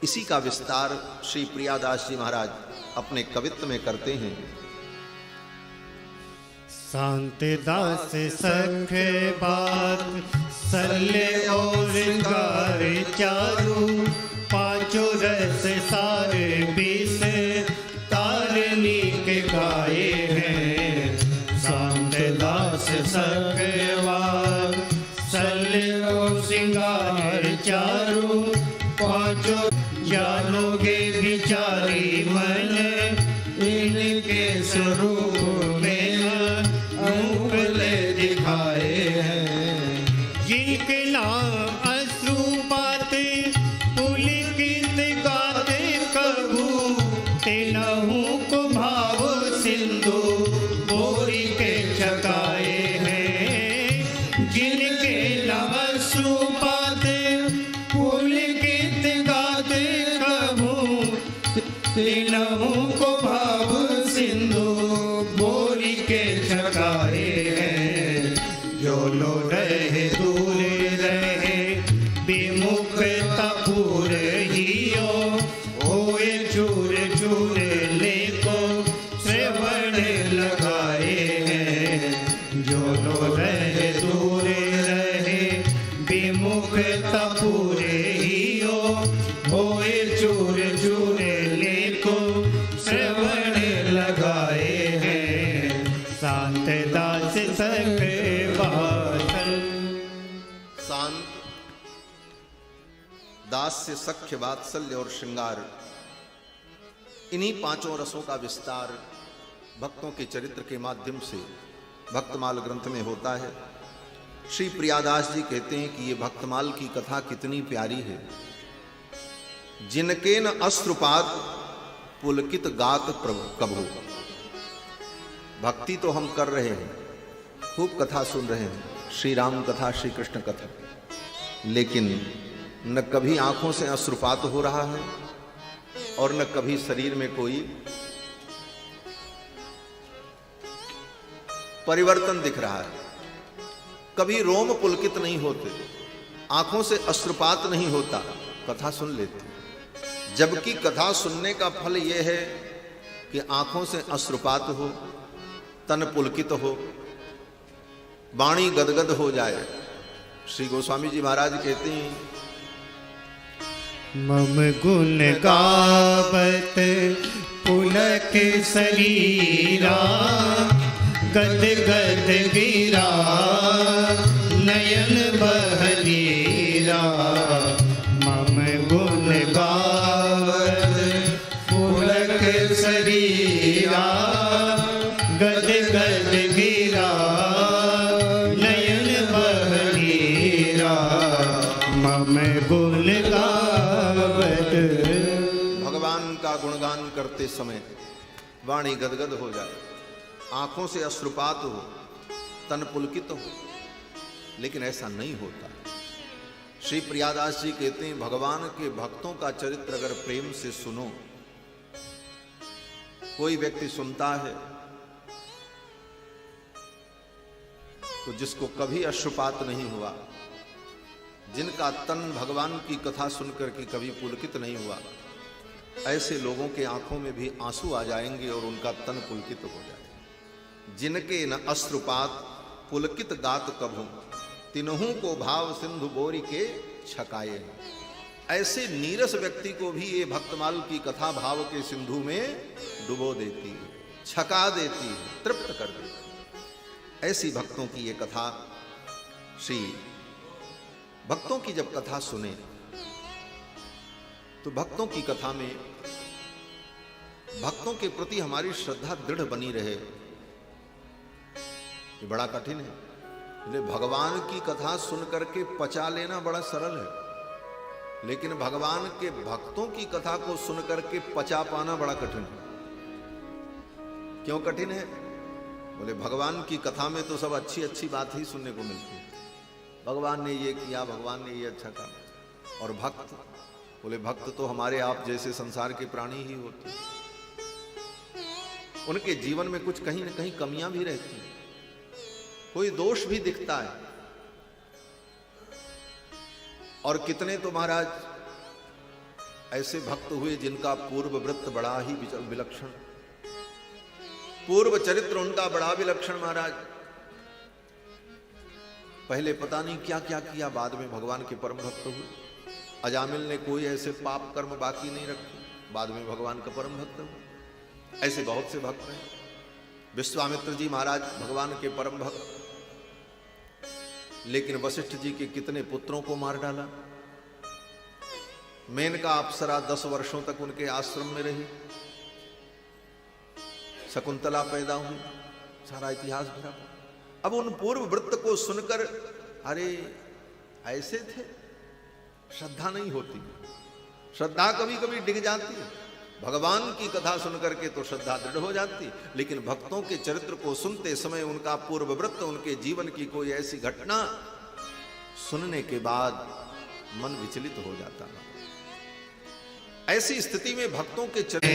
इसी का विस्तार श्री प्रियादास जी महाराज अपने कवित्व में करते हैं। शांत दास सखे बात सल्ले और श्रृंगार चारु, पांचों रस सारे बीस तारनी के गाए हैं। शांत दास सखे बात सल्ले और श्रृंगार चारु, पांचों जानोगे विचारी मन, इनके स्वरूप में मुखले दिखाए हैं। जिनके नाम अश्रु बाते पुलकित गाते कबू, अश्रुपात पुलकित गाते कभू तीनों को भाव सिंधु बोरी के छकाए हैं। जो लो रहे दूर रहे विमुखता पूर हियो होए चूर चूर लेको श्रवण लगाए हैं। जो लो रहे दूर रहे विमुखता पूर हियो होए चूर चूर लेको श्रवण लगाए हैं। शांत दास सखे शांत दास से सख्य वात्सल्य और श्रृंगार, इन्हीं पांचों रसों का विस्तार भक्तों के चरित्र के माध्यम से भक्तमाल ग्रंथ में होता है। श्री प्रियादास जी कहते हैं कि ये भक्तमाल की कथा कितनी प्यारी है। जिनके न अश्रुपात पुलकित गात कभू। भक्ति तो हम कर रहे हैं, खूब कथा सुन रहे हैं, श्री राम कथा, श्री कृष्ण कथा, लेकिन न कभी आंखों से अश्रुपात हो रहा है और न कभी शरीर में कोई परिवर्तन दिख रहा है। कभी रोम पुलकित नहीं होते, आंखों से अश्रुपात नहीं होता, कथा सुन लेते। जबकि कथा सुनने का फल यह है कि आंखों से अश्रुपात हो, तन पुलकित हो, वाणी गदगद हो जाए। श्री गोस्वामी जी महाराज कहते हैं, मम गुण गावत पुलक शरीरा गद गद गिरा नयन बहनीरा। मम गुण गावत पुलक शरीरा गद गद गिरा नयन बहनीरा। मम गुण गावत। भगवान का गुणगान करते समय वाणी गदगद हो जाए, आंखों से अश्रुपात हो, तन पुलकित हो, लेकिन ऐसा नहीं होता। श्री प्रियादास जी कहते हैं, भगवान के भक्तों का चरित्र अगर प्रेम से सुनो, कोई व्यक्ति सुनता है तो जिसको कभी अश्रुपात नहीं हुआ, जिनका तन भगवान की कथा सुनकर के कभी पुलकित नहीं हुआ, ऐसे लोगों के आंखों में भी आंसू आ जाएंगे और उनका तन पुलकित हो जाएगा। जिनके न अश्रुपात पुलकित गात कभू तिन्हों को भाव सिंधु बोरी के छकाए। ऐसे नीरस व्यक्ति को भी ये भक्तमाल की कथा भाव के सिंधु में डुबो देती है, छका देती है, तृप्त कर देती है। ऐसी भक्तों की ये कथा, श्री भक्तों की जब कथा सुने तो भक्तों की कथा में भक्तों के प्रति हमारी श्रद्धा दृढ़ बनी रहे। ये बड़ा कठिन है। भगवान की कथा सुन करके पचा लेना बड़ा सरल है, लेकिन भगवान के भक्तों की कथा को सुन करके पचा पाना बड़ा कठिन है। क्यों कठिन है? बोले भगवान की कथा में तो सब अच्छी अच्छी बात ही सुनने को मिलती है, भगवान ने ये किया, भगवान ने ये अच्छा काम। और भक्त, बोले भक्त तो हमारे आप जैसे संसार के प्राणी ही होते हैं, उनके जीवन में कुछ कहीं ना कहीं कमियां भी रहती हैं, कोई दोष भी दिखता है। और कितने तो महाराज ऐसे भक्त हुए जिनका पूर्व वृत्त बड़ा ही विलक्षण, पूर्व चरित्र उनका बड़ा विलक्षण। महाराज पहले पता नहीं क्या क्या किया, बाद में भगवान के परम भक्त हुए। अजामिल ने कोई ऐसे पाप कर्म बाकी नहीं रखे, बाद में भगवान का परम भक्त हुए। ऐसे बहुत से भक्त हैं। विश्वामित्र जी महाराज भगवान के परम भक्त, लेकिन वशिष्ठ जी के कितने पुत्रों को मार डाला। मेनका अप्सरा 10 वर्षों तक उनके आश्रम में रही, शकुंतला पैदा हुई, सारा इतिहास भरा। अब उन पूर्व वृत्त को सुनकर अरे ऐसे थे, श्रद्धा नहीं होती, श्रद्धा कभी कभी डिग जाती है। भगवान की कथा सुनकर के तो श्रद्धा दृढ़ हो जाती, लेकिन भक्तों के चरित्र को सुनते समय उनका पूर्व वृत्त, उनके जीवन की कोई ऐसी घटना सुनने के बाद मन विचलित हो जाता है। ऐसी स्थिति में भक्तों के चरण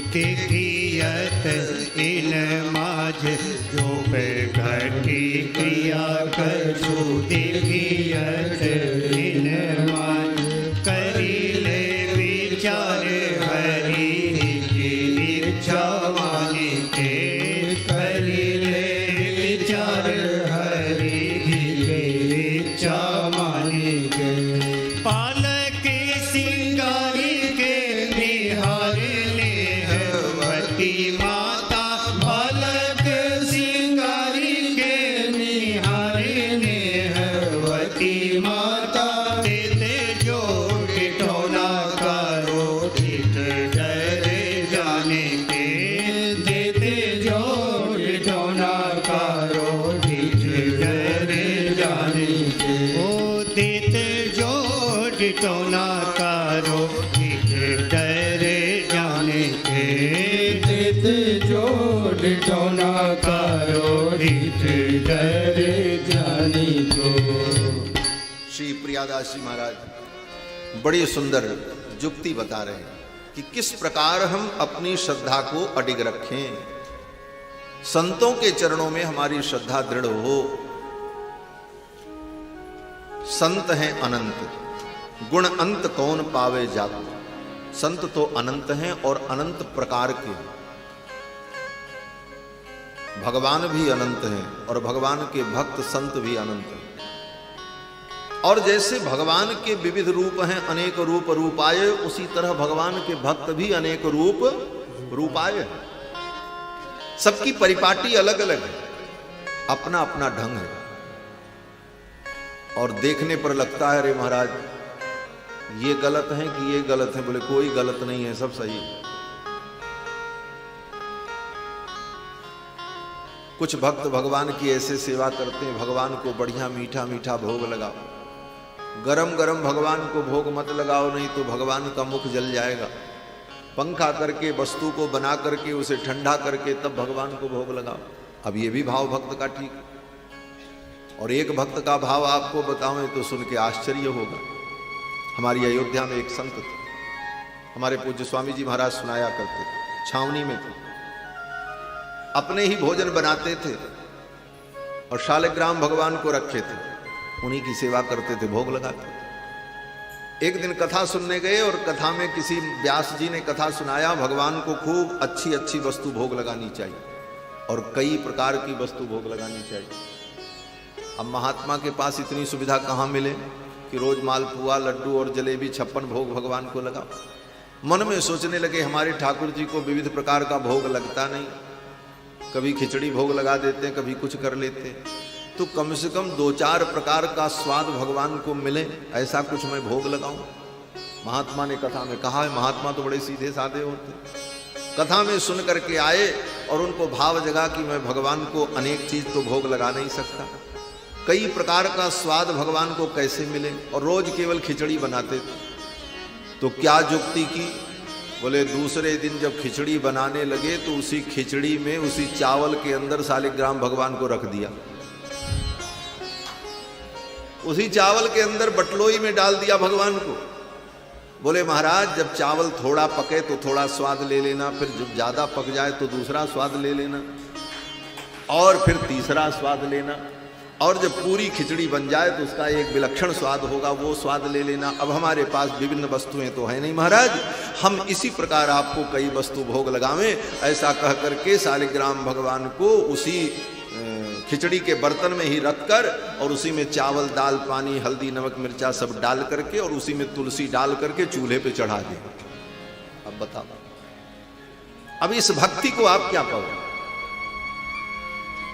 दिखियत इन माझ जो पे घटी क्रिया कछु दिखियत इन माझ करिले विचार हरि की इच्छा मानी के करिले विचार हरि की इच्छा मानी के पालक सिंगारी के निहारे माता बालक सिंगारी के निहारे नेहवती माता देते जो टिटोना करो टिट डरे जाने के देते जो टिटोना करो टिट डरे जाने के ओ देते जो टिटोना करो टिट डरे जाने के जोड़ना करो हित डरे जानी को। श्री प्रियादास जी महाराज बड़ी सुंदर जुक्ति बता रहे हैं कि किस प्रकार हम अपनी श्रद्धा को अडिग रखें, संतों के चरणों में हमारी श्रद्धा दृढ़ हो। संत हैं अनंत, गुण अंत कौन पावे जात। संत तो अनंत हैं और अनंत प्रकार के, भगवान भी अनंत हैं और भगवान के भक्त संत भी अनंत हैं। और जैसे भगवान के विविध रूप हैं, अनेक रूप रूपाय, उसी तरह भगवान के भक्त भी अनेक रूप रूपाय हैं। सबकी परिपाटी अलग अलग है, अपना अपना ढंग है। और देखने पर लगता है अरे महाराज ये गलत है कि ये गलत है। बोले कोई गलत नहीं है, सब सही है। कुछ भक्त भगवान की ऐसे सेवा करते हैं, भगवान को बढ़िया मीठा मीठा भोग लगाओ, गरम गरम भगवान को भोग मत लगाओ, नहीं तो भगवान का मुख जल जाएगा। पंखा करके वस्तु को बना करके उसे ठंडा करके तब भगवान को भोग लगाओ। अब ये भी भाव भक्त का ठीक है। और एक भक्त का भाव आपको बताऊं तो सुन के आश्चर्य होगा। हमारी अयोध्या में एक संत थे, हमारे पूज्य स्वामी जी महाराज सुनाया करते थे, छावनी में थे, अपने ही भोजन बनाते थे और शालिग्राम भगवान को रखे थे, उन्हीं की सेवा करते थे, भोग लगाते थे। एक दिन कथा सुनने गए और कथा में किसी व्यास जी ने कथा सुनाया, भगवान को खूब अच्छी अच्छी वस्तु भोग लगानी चाहिए और कई प्रकार की वस्तु भोग लगानी चाहिए। अब महात्मा के पास इतनी सुविधा कहाँ मिले कि रोज मालपुआ लड्डू और जलेबी 56 भोग भगवान को लगाओ। मन में सोचने लगे हमारे ठाकुर जी को विविध प्रकार का भोग लगता नहीं, कभी खिचड़ी भोग लगा देते, कभी कुछ कर लेते, तो कम से कम 2-4 प्रकार का स्वाद भगवान को मिले, ऐसा कुछ मैं भोग लगाऊं। महात्मा ने कथा में कहा है, महात्मा तो बड़े सीधे साधे होते, कथा में सुन करके आए और उनको भाव जगा कि मैं भगवान को अनेक चीज तो भोग लगा नहीं सकता, कई प्रकार का स्वाद भगवान को कैसे मिले, और रोज केवल खिचड़ी बनाते थे। तो क्या जुक्ति की, बोले दूसरे दिन जब खिचड़ी बनाने लगे तो उसी खिचड़ी में उसी चावल के अंदर शालिग्राम भगवान को रख दिया, उसी चावल के अंदर बटलोई में डाल दिया भगवान को। बोले महाराज जब चावल थोड़ा पके तो थोड़ा स्वाद ले लेना, फिर जब ज्यादा पक जाए तो दूसरा स्वाद ले लेना, और फिर तीसरा स्वाद लेना, और जब पूरी खिचड़ी बन जाए तो उसका एक विलक्षण स्वाद होगा, वो स्वाद ले लेना। अब हमारे पास विभिन्न वस्तुएं तो है नहीं महाराज, हम इसी प्रकार आपको कई वस्तु भोग लगावें। ऐसा कह करके शालिग्राम भगवान को उसी खिचड़ी के बर्तन में ही रखकर और उसी में चावल दाल पानी हल्दी नमक मिर्चा सब डाल करके और उसी में तुलसी डाल करके चूल्हे पे चढ़ा दिया। अब बताओ, अब इस भक्ति को आप क्या कहोगे?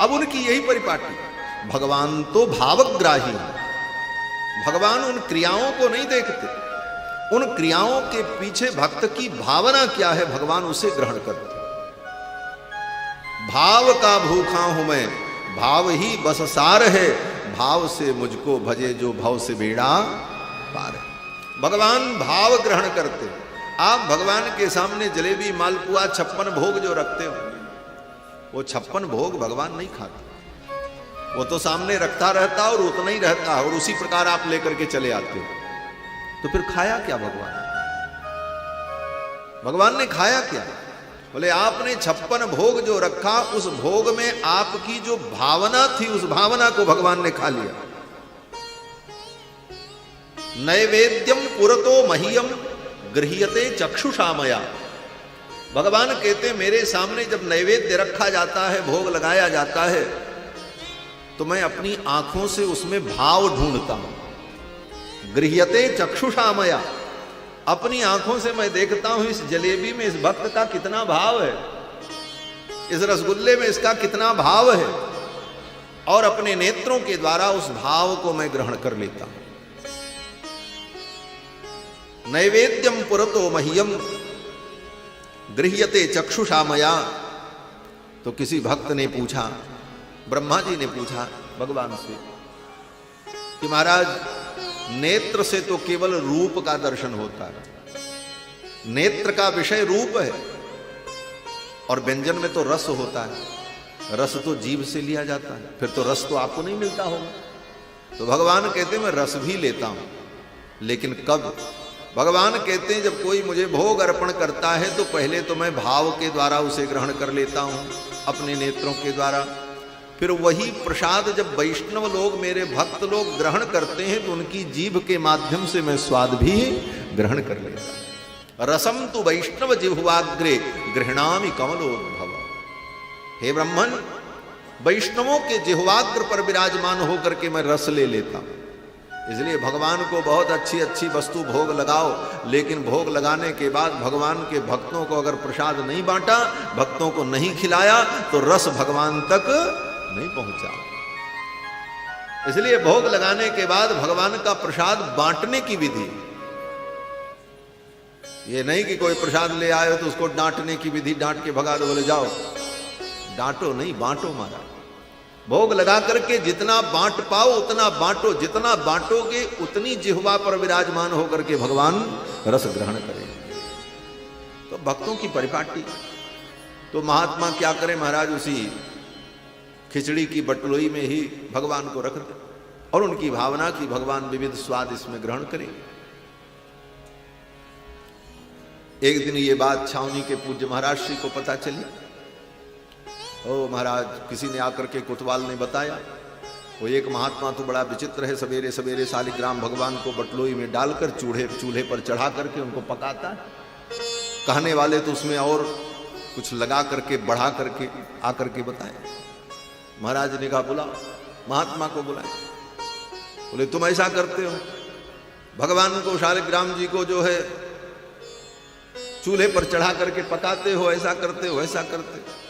अब उनकी यही परिपाटी, भगवान तो भावग्राही, भगवान उन क्रियाओं को नहीं देखते, उन क्रियाओं के पीछे भक्त की भावना क्या है, भगवान उसे ग्रहण करते। भाव का भूखा हूं मैं, भाव ही बस सार है, भाव से मुझको भजे जो भव से बेड़ा पार है। भगवान भाव ग्रहण करते। आप भगवान के सामने जलेबी, मालपुआ, 56 भोग जो रखते हो, वो 56 भोग भगवान नहीं खाते। वो तो सामने रखता रहता और उतना ही रहता और उसी प्रकार आप लेकर के चले आते हो। तो फिर खाया क्या भगवान? भगवान ने खाया क्या? बोले आपने 56 भोग जो रखा, उस भोग में आपकी जो भावना थी, उस भावना को भगवान ने खा लिया। नैवेद्यम पुरतो मह्यम गृह्यते चक्षुषामया। भगवान कहते मेरे सामने जब नैवेद्य रखा जाता है, भोग लगाया जाता है, तो मैं अपनी आंखों से उसमें भाव ढूंढता हूं। गृह्यते चक्षुषामया, अपनी आंखों से मैं देखता हूं इस जलेबी में इस भक्त का कितना भाव है, इस रसगुल्ले में इसका कितना भाव है, और अपने नेत्रों के द्वारा उस भाव को मैं ग्रहण कर लेता हूं। नैवेद्यम पुरतो मह्यम गृह्यते चक्षुषामया। तो किसी भक्त ने पूछा, ब्रह्मा जी ने पूछा भगवान से कि महाराज, नेत्र से तो केवल रूप का दर्शन होता है, नेत्र का विषय रूप है, और व्यंजन में तो रस होता है, रस तो जीभ से लिया जाता है, फिर तो रस तो आपको नहीं मिलता होगा। तो भगवान कहते मैं रस भी लेता हूं, लेकिन कब? भगवान कहते हैं जब कोई मुझे भोग अर्पण करता है तो पहले तो मैं भाव के द्वारा उसे ग्रहण कर लेता हूं अपने नेत्रों के द्वारा, फिर वही प्रसाद जब वैष्णव लोग, मेरे भक्त लोग ग्रहण करते हैं तो उनकी जीभ के माध्यम से मैं स्वाद भी ग्रहण कर लेता। रसम तु वैष्णव जिह्वाग्रे गृह्णामि कमलोद्भव। हे ब्राह्मण, वैष्णवों के जिह्वाग्र पर विराजमान होकर के मैं रस ले लेता हूं। इसलिए भगवान को बहुत अच्छी अच्छी वस्तु भोग लगाओ, लेकिन भोग लगाने के बाद भगवान के भक्तों को अगर प्रसाद नहीं बांटा, भक्तों को नहीं खिलाया, तो रस भगवान तक नहीं पहुंचा। इसलिए भोग लगाने के बाद भगवान का प्रसाद बांटने की विधि, ये नहीं कि कोई प्रसाद ले आए तो उसको डांटने की विधि, डांट के भगा दो, बोले जाओ। डांटो नहीं, बांटो महाराज। भोग लगा करके जितना बांट पाओ उतना बांटो, जितना बांटोगे उतनी जिह्वा पर विराजमान होकर के भगवान रस ग्रहण करेंगे। तो भक्तों की परिपाटी। तो महात्मा क्या करें महाराज, उसी खिचड़ी की बटलोई में ही भगवान को रख दे और उनकी भावना की भगवान विविध स्वाद इसमें ग्रहण करें। एक दिन ये बात छावनी के पूज्य महाराज श्री को पता चली। ओ महाराज, किसी ने आकर के कोतवाल ने बताया, वो एक महात्मा तो बड़ा विचित्र है, सवेरे सवेरे शालिग्राम भगवान को बटलोई में डालकर चूल्हे पर चढ़ा करके उनको पकाता है। कहने वाले तो उसमें और कुछ लगा करके बढ़ा करके आकर के बताए। महाराज ने कहा बुलाओ, महात्मा को बुलाए। बोले तुम ऐसा करते हो, भगवान को शालिग्राम जी को जो है चूल्हे पर चढ़ा करके पकाते हो, ऐसा करते हो, ऐसा करते हो।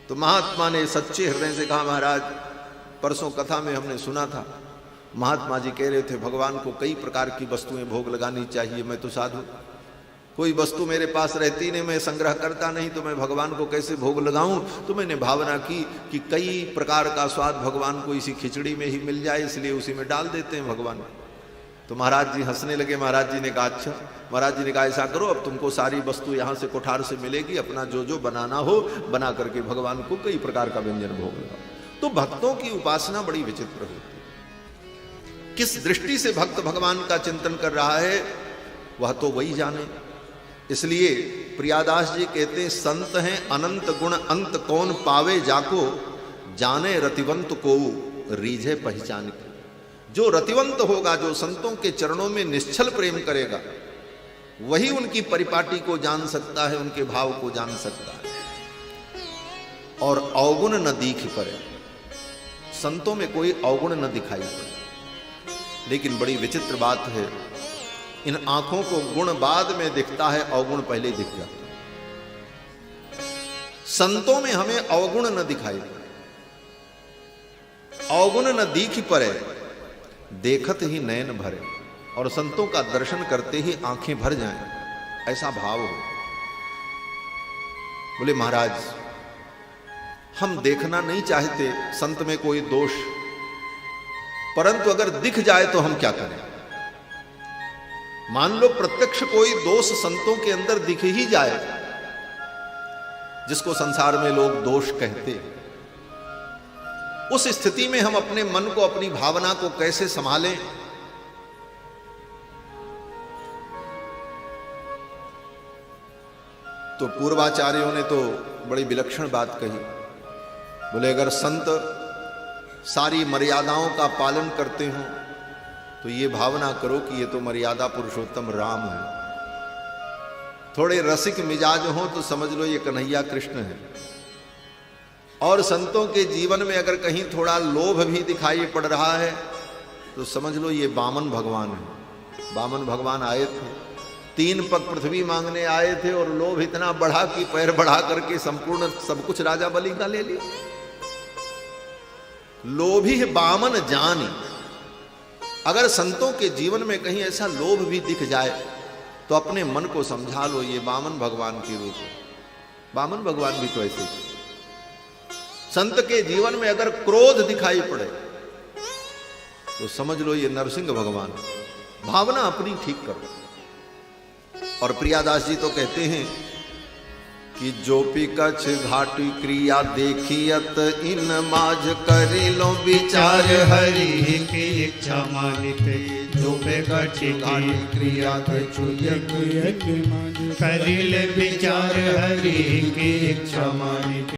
तो महात्मा ने सच्चे हृदय से कहा, महाराज परसों कथा में हमने सुना था, महात्मा जी कह रहे थे भगवान को कई प्रकार की वस्तुएं भोग लगानी चाहिए। मैं तो साधु, कोई वस्तु मेरे पास रहती नहीं, मैं संग्रह करता नहीं, तो मैं भगवान को कैसे भोग लगाऊं। तो मैंने भावना की कि कई प्रकार का स्वाद भगवान को इसी खिचड़ी में ही मिल जाए, इसलिए उसी में डाल देते हैं भगवान। तो महाराज जी हंसने लगे। महाराज जी ने कहा अच्छा। महाराज जी ने कहा ऐसा करो, अब तुमको सारी वस्तु यहाँ से कोठार से मिलेगी, अपना जो जो बनाना हो बना करके भगवान को कई प्रकार का व्यंजन भोग लगाओ। तो भक्तों की उपासना बड़ी विचित्र होती है। किस दृष्टि से भक्त भगवान का चिंतन कर रहा है वह तो वही जाने। इसलिए प्रियादास जी कहते हैं, संत हैं अनंत गुण अंत कौन पावे जाको, जाने रतिवंत को रीझे पहचान के। जो रतिवंत होगा, जो संतों के चरणों में निश्चल प्रेम करेगा, वही उनकी परिपाटी को जान सकता है, उनके भाव को जान सकता है। और अवगुण न दीख पड़े, संतों में कोई अवगुण न दिखाई पड़े। लेकिन बड़ी विचित्र बात है, इन आंखों को गुण बाद में दिखता है, अवगुण पहले दिख जाता है। संतों में हमें अवगुण न दिखाई पड़े, अवगुण न दीख पड़े, देखत ही नयन भरे। और संतों का दर्शन करते ही आंखें भर जाएं, ऐसा भाव हो। बोले महाराज, हम देखना नहीं चाहते संत में कोई दोष, परंतु अगर दिख जाए तो हम क्या करें? मान लो प्रत्यक्ष कोई दोष संतों के अंदर दिख ही जाए, जिसको संसार में लोग दोष कहते हैं, उस स्थिति में हम अपने मन को, अपनी भावना को कैसे संभालें? तो पूर्वाचार्यों ने तो बड़ी विलक्षण बात कही। बोले अगर संत सारी मर्यादाओं का पालन करते हो तो ये भावना करो कि ये तो मर्यादा पुरुषोत्तम राम है। थोड़े रसिक मिजाज हो तो समझ लो ये कन्हैया कृष्ण है। और संतों के जीवन में अगर कहीं थोड़ा लोभ भी दिखाई पड़ रहा है तो समझ लो ये वामन भगवान है। वामन भगवान आए थे, 3 पग पृथ्वी मांगने आए थे और लोभ इतना बढ़ा कि पैर बढ़ा करके संपूर्ण सब कुछ राजा बलि का ले लिया। लोभी है वामन जानी। अगर संतों के जीवन में कहीं ऐसा लोभ भी दिख जाए तो अपने मन को समझा लो ये वामन भगवान की रूप है। वामन भगवान भी तो ऐसे थे। संत के जीवन में अगर क्रोध दिखाई पड़े तो समझ लो ये नरसिंह भगवान। भावना अपनी ठीक करो। और प्रियादास जी तो कहते हैं कि जो भी कछ घाटी क्रिया देखियत इन माज करी लो विचार हरि की इच्छा मानित, जो पे घाटी क्रिया करिले विचार हरि की इच्छा मानित।